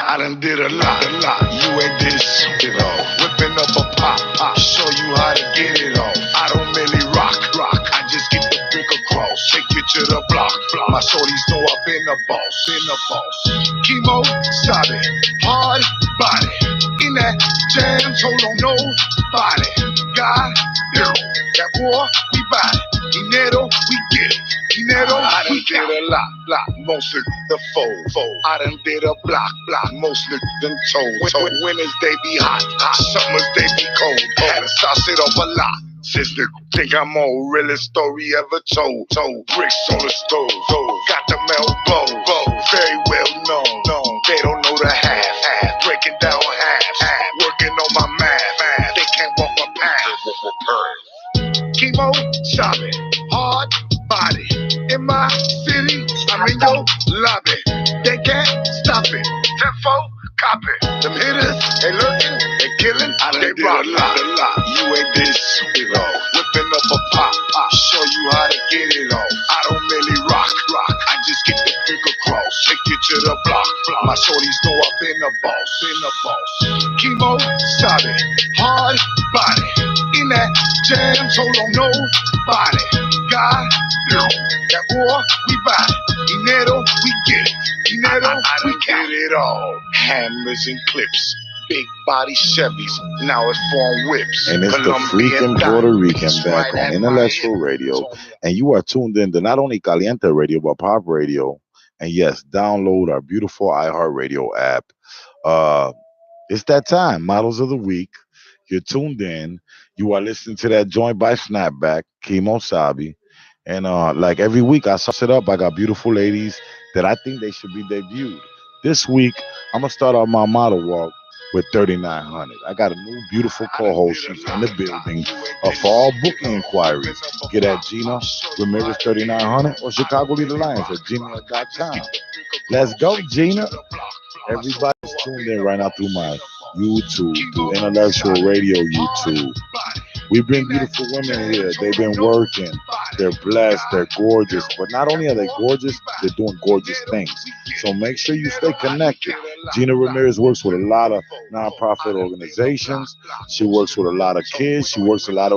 Speaker 2: I done did a lot. You ain't did shit off. Whipping up a pop, show you how to get it off. I don't merely rock. I just get the brick across, take it to the block. My shorties know I've been a boss. Chemo, stop it, hard body. In that jam, told on nobody. God, that war, we buy it. Dinero, we get it. Dinero, I done did a lot. Most of the foe. I done did a block. Most of them told. Winners, they be hot. Summers, they be cold. Had to sauce it up a lot. Sister, think I'm on realest story ever told. Bricks on the stove. Got the elbow. Very well known. They don't know the half. Breaking down half. Working on my math. They can't walk my path. Chemo, stop it. Hard body. In my city, I'm in your lobby. They can't stop it. Tenfold, copy. Them hitters, they lurking, they killing, they rock a lot. You ain't did shit off. Whipping up a pop, show you how to get it off. I don't merely rock. I just get the brick across, take it to the block. My shorties know I've been a boss. Chemo, stop it. Hard body. In that jam, told on nobody. God, that war, we buy it. Dinero, we get it. Dinero, we count it all. Hammers and clips. Big body Chevys, now it's foreign whips.
Speaker 5: And it's the freaking Puerto Rican back on Intellectual Radio. And you are tuned in to not only Caliente Radio, but Pop Radio. And yes, download our beautiful iHeartRadio app. It's that time, Models of the Week. You're tuned in. You are listening to that joint by Snapback, Kimo Sabi. And like every week, I sauce it up. I got beautiful ladies that I think they should be debuted. This week, I'm going to start off my model walk with 3900. I got a new beautiful co-host. She's in the building. For all booking inquiries, get at Gina Ramirez 3900 or Chicago Leader Lions at gmail.com. Let's go, Gina. Everybody's tuned in right now through my YouTube, through Intellectual Radio YouTube. We bring beautiful women here. They've been working. They're blessed. They're gorgeous. But not only are they gorgeous, they're doing gorgeous things. So make sure you stay connected. Gina Ramirez works with a lot of nonprofit organizations. She works with a lot of kids. She works with a lot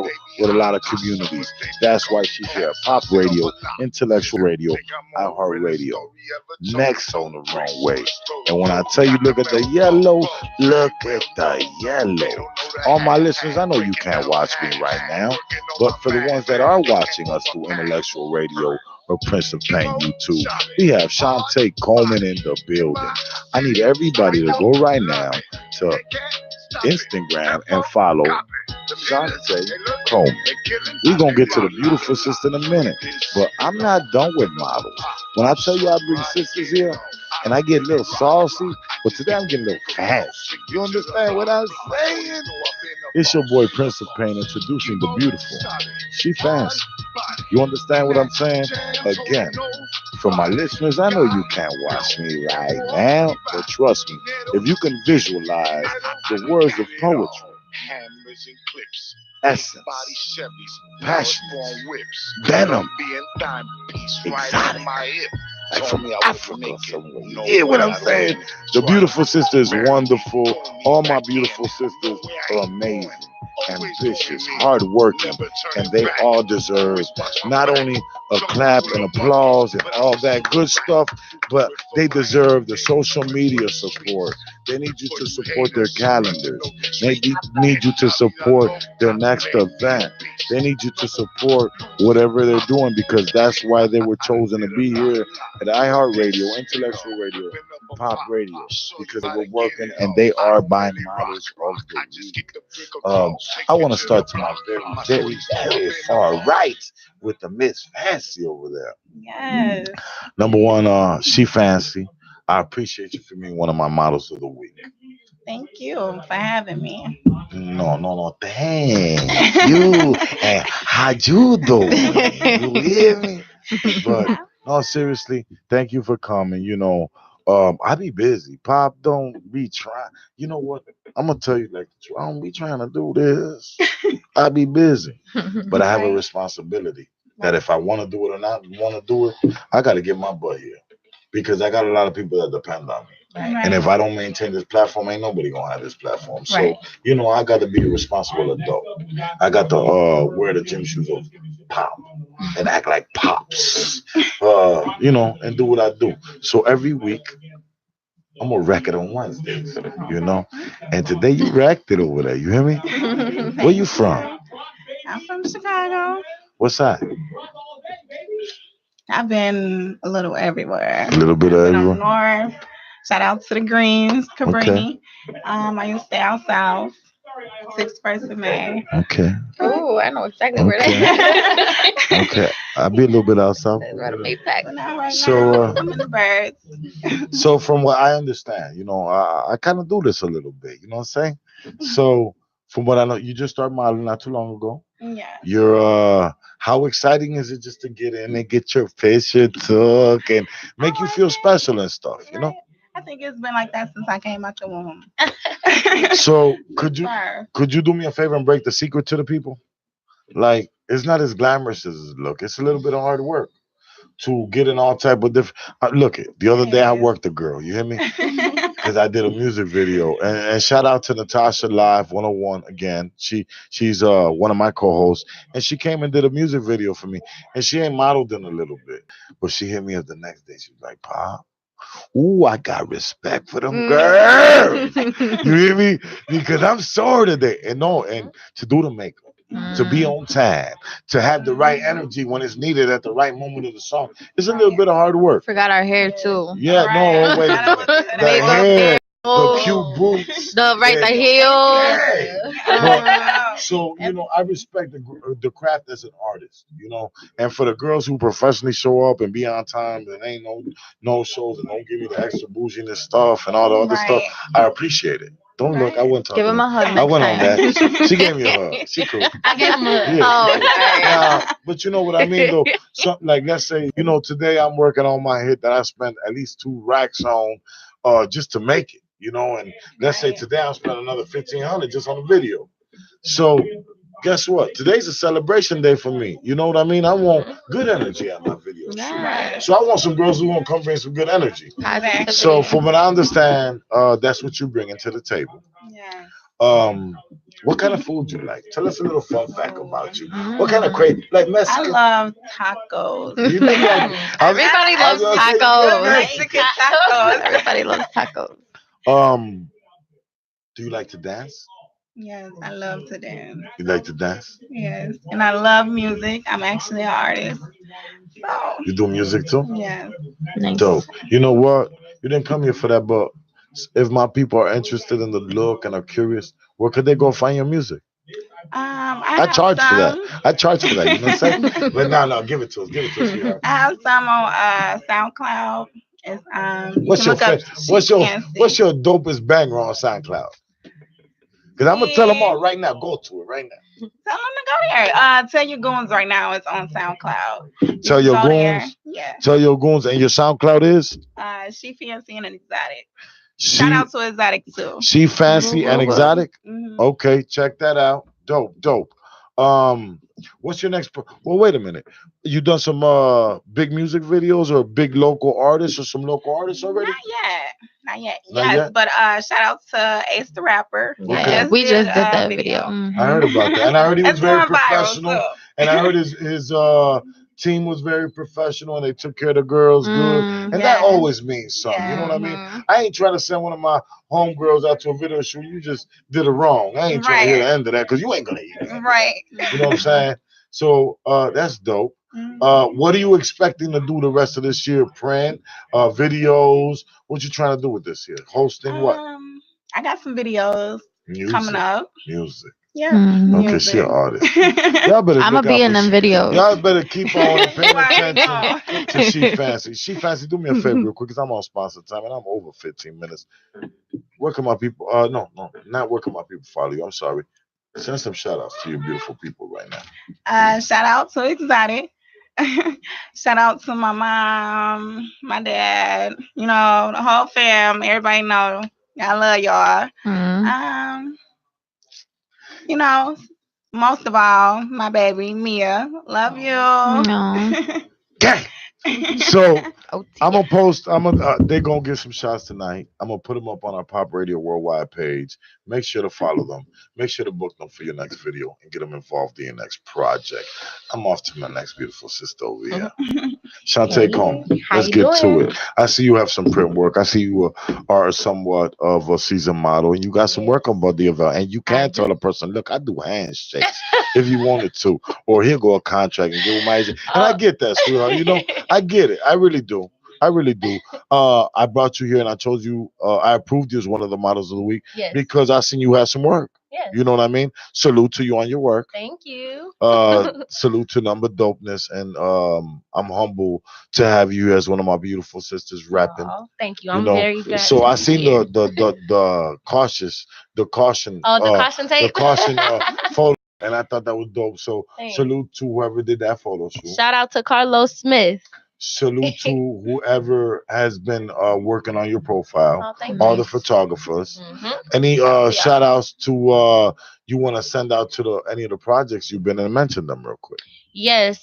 Speaker 5: of communities. That's why she's here at Pop Radio, Intellectual Radio, iHeart Radio. Next on the wrong way. And when I tell you, look at the yellow, look at the yellow. All my listeners, I know you can't watch me right now, but for the ones that are watching us through Intellectual Radio or Prince of Pain YouTube, we have Shantae Coleman in the building. I need everybody to go right now to Instagram and follow Shantae Coleman. We're going to get to the beautiful sister in a minute, but I'm not done with models. When I tell you I bring sisters here and I get a little saucy, but today I'm getting a little fancy. You understand what I'm saying? It's your boy Prince of Pain introducing the beautiful. She fancy. You understand what I'm saying? Again, for my listeners, I know you can't watch me right now, but trust me, if you can visualize the words of poetry, essence, passion, venom, exotic, like from Africa somewhere. You hear what I'm saying? The beautiful sister is wonderful. All my beautiful sisters are amazing, ambitious, hardworking, and they all deserve not only a clap and applause and all that good stuff, but they deserve the social media support. They need you to support their calendars. They need you to support their next event. They need you to support whatever they're doing because that's why they were chosen to be here at iHeartRadio, Intellectual Radio, Pop Radio, because they were working and they are buying models of the week. I want to start to my very far right with the Miss Fancy over there.
Speaker 6: Yes.
Speaker 5: Number one, she fancy. I appreciate you for being one of my models of the week.
Speaker 6: Thank you for having me.
Speaker 5: No, thank you. And how you doing? You hear me? But no, seriously, thank you for coming. I be busy. Pop don't be trying. You know what? I'm gonna tell you like the truth. I don't be trying to do this. I be busy, but I have a responsibility that if I want to do it or not want to do it, I got to get my butt here because I got a lot of people that depend on me.
Speaker 6: Right.
Speaker 5: And if I don't maintain this platform, ain't nobody gonna have this platform. So,
Speaker 6: Right.
Speaker 5: I got to be a responsible adult. I got to wear the gym shoes of pop and act like pops, and do what I do. So every week, I'm gonna wreck it on Wednesdays. And today you wrecked it over there. You hear me? Where you from?
Speaker 6: I'm from Chicago.
Speaker 5: What's that?
Speaker 6: I've been a little everywhere.
Speaker 5: A little bit of
Speaker 6: Been up
Speaker 5: everywhere.
Speaker 6: north. Shout out to the Greens, Cabrini. I used to stay out south. 61st of May.
Speaker 5: Okay.
Speaker 4: Oh, I know exactly where
Speaker 5: Okay.
Speaker 4: that is.
Speaker 5: Okay. I'll be a little bit outside.
Speaker 4: That's right, a Maypac.
Speaker 6: But now right
Speaker 5: So,
Speaker 6: now, I'm in the birds.
Speaker 5: So from what I understand, I kind of do this a little bit. You know what I'm saying? So from what I know, you just started modeling not too long ago.
Speaker 6: Yeah.
Speaker 5: You're how exciting is it just to get in and get your picture took and make you feel special and stuff,
Speaker 6: Right. I think it's been like that since I came out the womb.
Speaker 5: So could you
Speaker 6: Sure.
Speaker 5: do me a favor and break the secret to the people? Like it's not as glamorous as it look. It's a little bit of hard work to get in all type of different. Look, the other day I worked a girl. You hear me? Because I did a music video, and shout out to Natasha Live 101 again. She's one of my co-hosts, and she came and did a music video for me, and she ain't modeled in a little bit, but she hit me up the next day. She was like, "Pop, ooh, I got respect for them girls." You hear me? Because I'm sore today, and to do the makeup. To be on time, to have the right energy when it's needed at the right moment of the song. It's a little bit of hard work.
Speaker 3: Forgot our hair too.
Speaker 5: Yeah, no, wait a minute. The
Speaker 3: Makeup,
Speaker 5: hair, the
Speaker 3: oh,
Speaker 5: cute boots.
Speaker 3: the heels.
Speaker 5: But, so, I respect the craft as an artist, and for the girls who professionally show up and be on time and ain't no shows and don't give me the extra bouginess stuff and all the other stuff, I appreciate it. Don't look. I wouldn't talk.
Speaker 3: Give him a hug.
Speaker 5: I went on
Speaker 3: next
Speaker 5: that. She gave me a hug. She cool.
Speaker 4: I gave him a
Speaker 5: Yeah,
Speaker 3: Oh,
Speaker 5: she cool.
Speaker 3: okay.
Speaker 5: But you know what I mean, though. Something like, let's say, today I'm working on my hit that I spent at least 2 racks on, just to make it. And let's say today I'll spend another 1,500 just on the video. So guess what? Today's a celebration day for me. You know what I mean? I want good energy at my video.
Speaker 3: Yeah.
Speaker 2: So I want some girls who gonna come bring some good energy.
Speaker 3: Positivity.
Speaker 2: So from what I understand, that's what you bring to the table.
Speaker 6: Yeah.
Speaker 2: Um, what kind of food you like? Tell us a little fun fact about you. What kind of
Speaker 3: Mm.
Speaker 2: crazy, like
Speaker 6: I
Speaker 2: Mexican?
Speaker 6: love tacos.
Speaker 2: You like,
Speaker 3: Everybody
Speaker 2: I was
Speaker 3: loves
Speaker 2: gonna say,
Speaker 3: tacos.
Speaker 6: Mexican tacos.
Speaker 3: Everybody loves tacos.
Speaker 2: Um, do you like to dance?
Speaker 6: Yes, I love to dance.
Speaker 2: You like to dance?
Speaker 6: Yes, and I love music. I'm actually an artist. So,
Speaker 2: You do music too?
Speaker 6: yes.
Speaker 3: Nice.
Speaker 2: Dope. You know what? You didn't come here for that, but if my people are interested in the look and are curious, where could they go find your music?
Speaker 6: I
Speaker 2: I
Speaker 6: have
Speaker 2: charge for that.
Speaker 6: some.
Speaker 2: I charge for that. You know what I'm saying? But no, no, give it to us. Give it to us, sweetheart.
Speaker 6: I have some on SoundCloud. It's you
Speaker 2: What's
Speaker 6: can
Speaker 2: your
Speaker 6: look up She Fancy.
Speaker 2: what's your dopest banger on SoundCloud? Because I'm gonna tell them all right now. Go to it right now.
Speaker 6: Tell them to go there. Tell your goons right now. It's on SoundCloud. You
Speaker 2: Tell
Speaker 6: can
Speaker 2: your
Speaker 6: go there.
Speaker 2: goons.
Speaker 6: Yeah.
Speaker 2: Tell your goons, and your SoundCloud is
Speaker 6: She Fancy and an Exotic. Shout
Speaker 2: she
Speaker 6: out to Exotic too.
Speaker 2: she
Speaker 3: Woo,
Speaker 2: fancy and
Speaker 3: woo, woo.
Speaker 2: exotic.
Speaker 6: Hmm.
Speaker 2: Okay, check that out. Dope, dope. Um, what's your next? Well, wait a minute. You done some big music videos or big local artists or some local artists already?
Speaker 6: Not yet. Not yet.
Speaker 2: Not
Speaker 6: Yes,
Speaker 2: yet.
Speaker 6: but shout out to Ace the Rapper.
Speaker 2: Okay.
Speaker 3: Yeah,
Speaker 6: Just
Speaker 3: we
Speaker 6: did
Speaker 3: just did
Speaker 6: a
Speaker 3: that
Speaker 6: video.
Speaker 3: video.
Speaker 2: I heard about that, and I heard he was
Speaker 6: It's
Speaker 2: very
Speaker 6: going viral
Speaker 2: professional.
Speaker 6: too.
Speaker 2: And I heard his team was very professional, and they took care of the girls good,
Speaker 3: Mm.
Speaker 2: and that
Speaker 6: Yes.
Speaker 2: always means something. You know
Speaker 6: Yes.
Speaker 2: what I mean?
Speaker 3: Mhm.
Speaker 2: I ain't trying to send one of my homegirls out to a video shoot. You just did it wrong. I ain't trying to hear the
Speaker 6: Right.
Speaker 2: end of that because you ain't gonna hear the end of that.
Speaker 6: Right.
Speaker 2: You know what I'm saying? So that's dope. What are you expecting to do the rest of this year? Print, videos. What you trying to do with this year? Hosting what?
Speaker 6: I got some videos coming
Speaker 2: Music.
Speaker 6: up.
Speaker 2: Music.
Speaker 6: Yeah.
Speaker 3: Mhm.
Speaker 2: Okay, she an
Speaker 6: Music.
Speaker 2: artist. Y'all better
Speaker 3: I'ma
Speaker 2: look
Speaker 3: be
Speaker 2: out
Speaker 3: in
Speaker 2: for
Speaker 3: them videos.
Speaker 2: Y'all better keep on
Speaker 6: You
Speaker 2: paying
Speaker 6: already
Speaker 2: attention
Speaker 6: know.
Speaker 2: to She Fancy. She Fancy, do me a favor real quick because I'm on sponsor time and I'm over 15 minutes. Where can my people no, no, not where can my people follow you? I'm sorry. Send some shout outs to your beautiful people right now.
Speaker 6: Shout out to Exotic. Shout out to my mom, my dad, the whole fam. Everybody know I love y'all.
Speaker 3: Mhm.
Speaker 6: Um, you know, most of all, my baby Mia. Love
Speaker 3: No.
Speaker 6: you.
Speaker 2: Gang. So
Speaker 3: OT.
Speaker 2: I'm gonna post. They're gonna get some shots tonight. I'm gonna put them up on our Pop Radio Worldwide page. Make sure to follow them. Make sure to book them for your next video and get them involved in your next project. I'm off to my next beautiful sister over here, Shantae Combs.
Speaker 4: How
Speaker 2: Let's
Speaker 4: you
Speaker 2: get to
Speaker 4: doing?
Speaker 2: it. I see you have some print work. I see you are somewhat of a seasoned model, and you got some work on Body Event. And you
Speaker 4: I
Speaker 2: can
Speaker 4: do.
Speaker 2: tell a person, look, I do handshakes if you wanted to, or he'll go a contract and give him my agent. And I get that, sweetheart. You know, I get it. I really do. I really do. I brought you here and I told you I approved you as one of the models of the week
Speaker 4: Yes.
Speaker 2: because I seen you had some work.
Speaker 4: Yes.
Speaker 2: You know what I mean? Salute to you on your work.
Speaker 4: Thank you.
Speaker 2: Salute to number dopeness, and I'm humble to have you as one of my beautiful sisters rapping.
Speaker 4: Aw, thank you.
Speaker 2: You
Speaker 4: I'm
Speaker 2: know,
Speaker 4: very glad
Speaker 2: so
Speaker 4: to
Speaker 2: I
Speaker 4: be
Speaker 2: seen
Speaker 4: here.
Speaker 2: the caution,
Speaker 4: Oh, the caution
Speaker 2: the
Speaker 4: tape.
Speaker 2: caution photo, and I thought that was dope. So
Speaker 4: Thanks.
Speaker 2: salute to whoever did that photo shoot.
Speaker 4: Shout out to Carlos Smith.
Speaker 2: Salute to whoever has been working on your profile,
Speaker 4: Oh, thank
Speaker 2: all
Speaker 4: you.
Speaker 2: the photographers.
Speaker 4: Mhm.
Speaker 2: Any
Speaker 4: Shout out to
Speaker 2: shout
Speaker 4: y'all.
Speaker 2: outs to you want to send out to any of the projects you've been in and mention them real quick.
Speaker 4: Yes.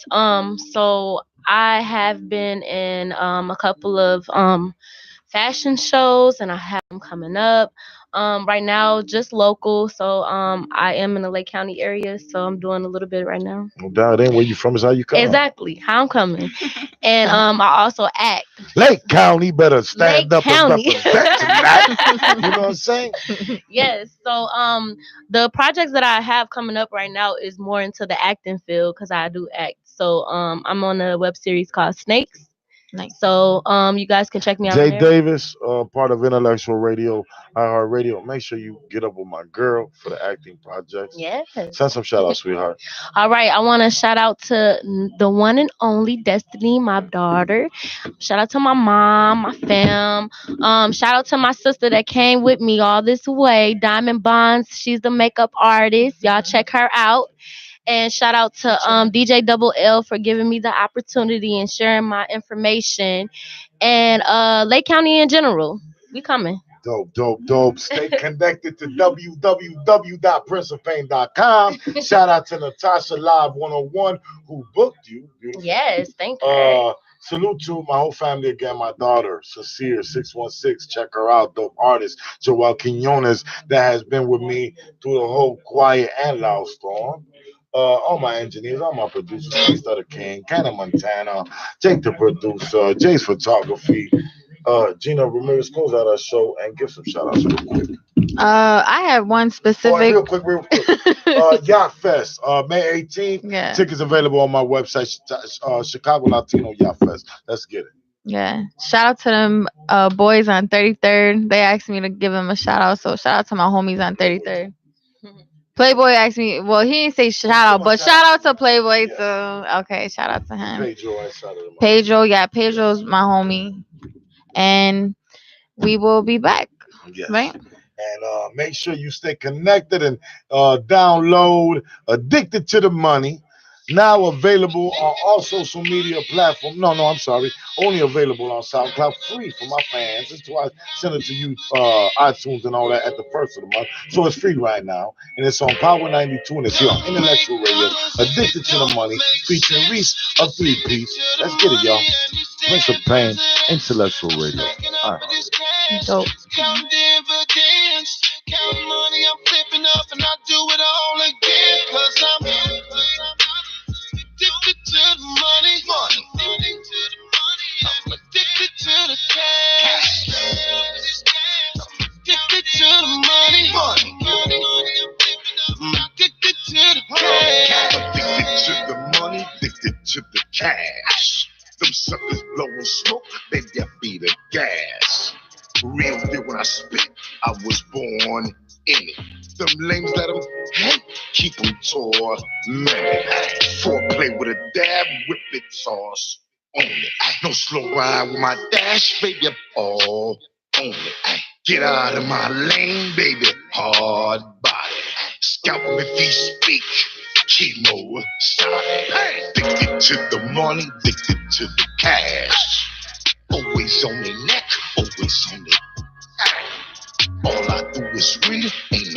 Speaker 4: So I have been in a couple of fashion shows, and I have them coming up. Right now, just local. So I am in the Lake County area, so I'm doing a little bit right now.
Speaker 2: No doubt, it ain't where you from, is how you come.
Speaker 4: Exactly how I'm coming, and I also act.
Speaker 2: Lake County better
Speaker 4: Lake
Speaker 2: stand up
Speaker 4: County.
Speaker 2: and represent tonight. You know what I'm saying?
Speaker 4: Yes. So the projects that I have coming up right now is more into the acting field because I do act. So I'm on a web series called Snakes.
Speaker 3: Nice.
Speaker 4: So you guys can check me out on
Speaker 2: Jay
Speaker 4: there.
Speaker 2: Davis, part of Intellectual Radio, iHeart Radio. Make sure you get up with my girl for the acting projects.
Speaker 4: Yes.
Speaker 2: Send some shout outs, sweetheart.
Speaker 4: All right. I want to shout out to the one and only Destiny, my daughter. Shout out to my mom, my fam. Shout out to my sister that came with me all this way, Diamond Bonds. She's the makeup artist. Y'all check her out. And shout out to DJ Double L for giving me the opportunity and sharing my information. And Lake County in general. We coming.
Speaker 2: Dope, dope, dope. Stay connected to www.princeofpain.com. Shout out to Natasha Live 101 who booked you. Beautiful.
Speaker 4: Yes, thank her.
Speaker 2: Salute to my whole family again. My daughter, Cecile 616. Check her out. Dope artist, Joel Quinones, that has been with me through the whole quiet and loud storm. All my engineers, all my producers, Taste of the King, Canna Montana, Jake the producer, Jay's photography, Gina Ramirez, close out our show and give some shout outs real quick.
Speaker 3: I have one
Speaker 2: Oh, and
Speaker 3: specific.
Speaker 2: real quick. Yacht Fest, May 18th.
Speaker 3: Yeah.
Speaker 2: Tickets available on my website, Chicago Latino Yacht Fest. Let's get it.
Speaker 3: Yeah. Shout out to them boys on 33rd. They asked me to give them a shout out. So shout out to my homies on 33rd. Playboy asked me, well, he didn't say shout out, but shout out to Playboy too. Okay, shout out to him. Pedro, yeah, Pedro's my homie. And we will be back.
Speaker 2: Yes.
Speaker 3: Right?
Speaker 2: And make sure you stay connected and download Addicted to the Money. Now available on all social media platforms. No, I'm sorry. Only available on SoundCloud, free for my fans. That's why I send it to you, iTunes and all that at the first of the month. So it's free right now. And it's on Power 92 and it's here on Intellectual Radio. Addicted to the Money, featuring Reese, a three-piece. Let's get it, y'all. Prince of Pain, Intellectual Radio. All right.
Speaker 3: Dope.
Speaker 1: Count dividends, count money, I'm flipping up and I do it all again. Cause I'm addicted to the money. I'm addicted to the cash. Addicted to the money. I'm addicted to the cash. Addicted to the money, addicted to the cash. Them suckers blowing smoke, baby, I be the gas. Real deal when I spit, I was born in it. Them lames let them hate, keep them tormented. Foreplay with a dab, whip it, sauce on it. No slow ride with my dash, baby, I'm all on it. Get out of my lane, baby, hard body. Scalp him if he speak, chemo, stop. Addicted to the money, addicted to the cash. Always on the neck, always on the. All I do is win, ain't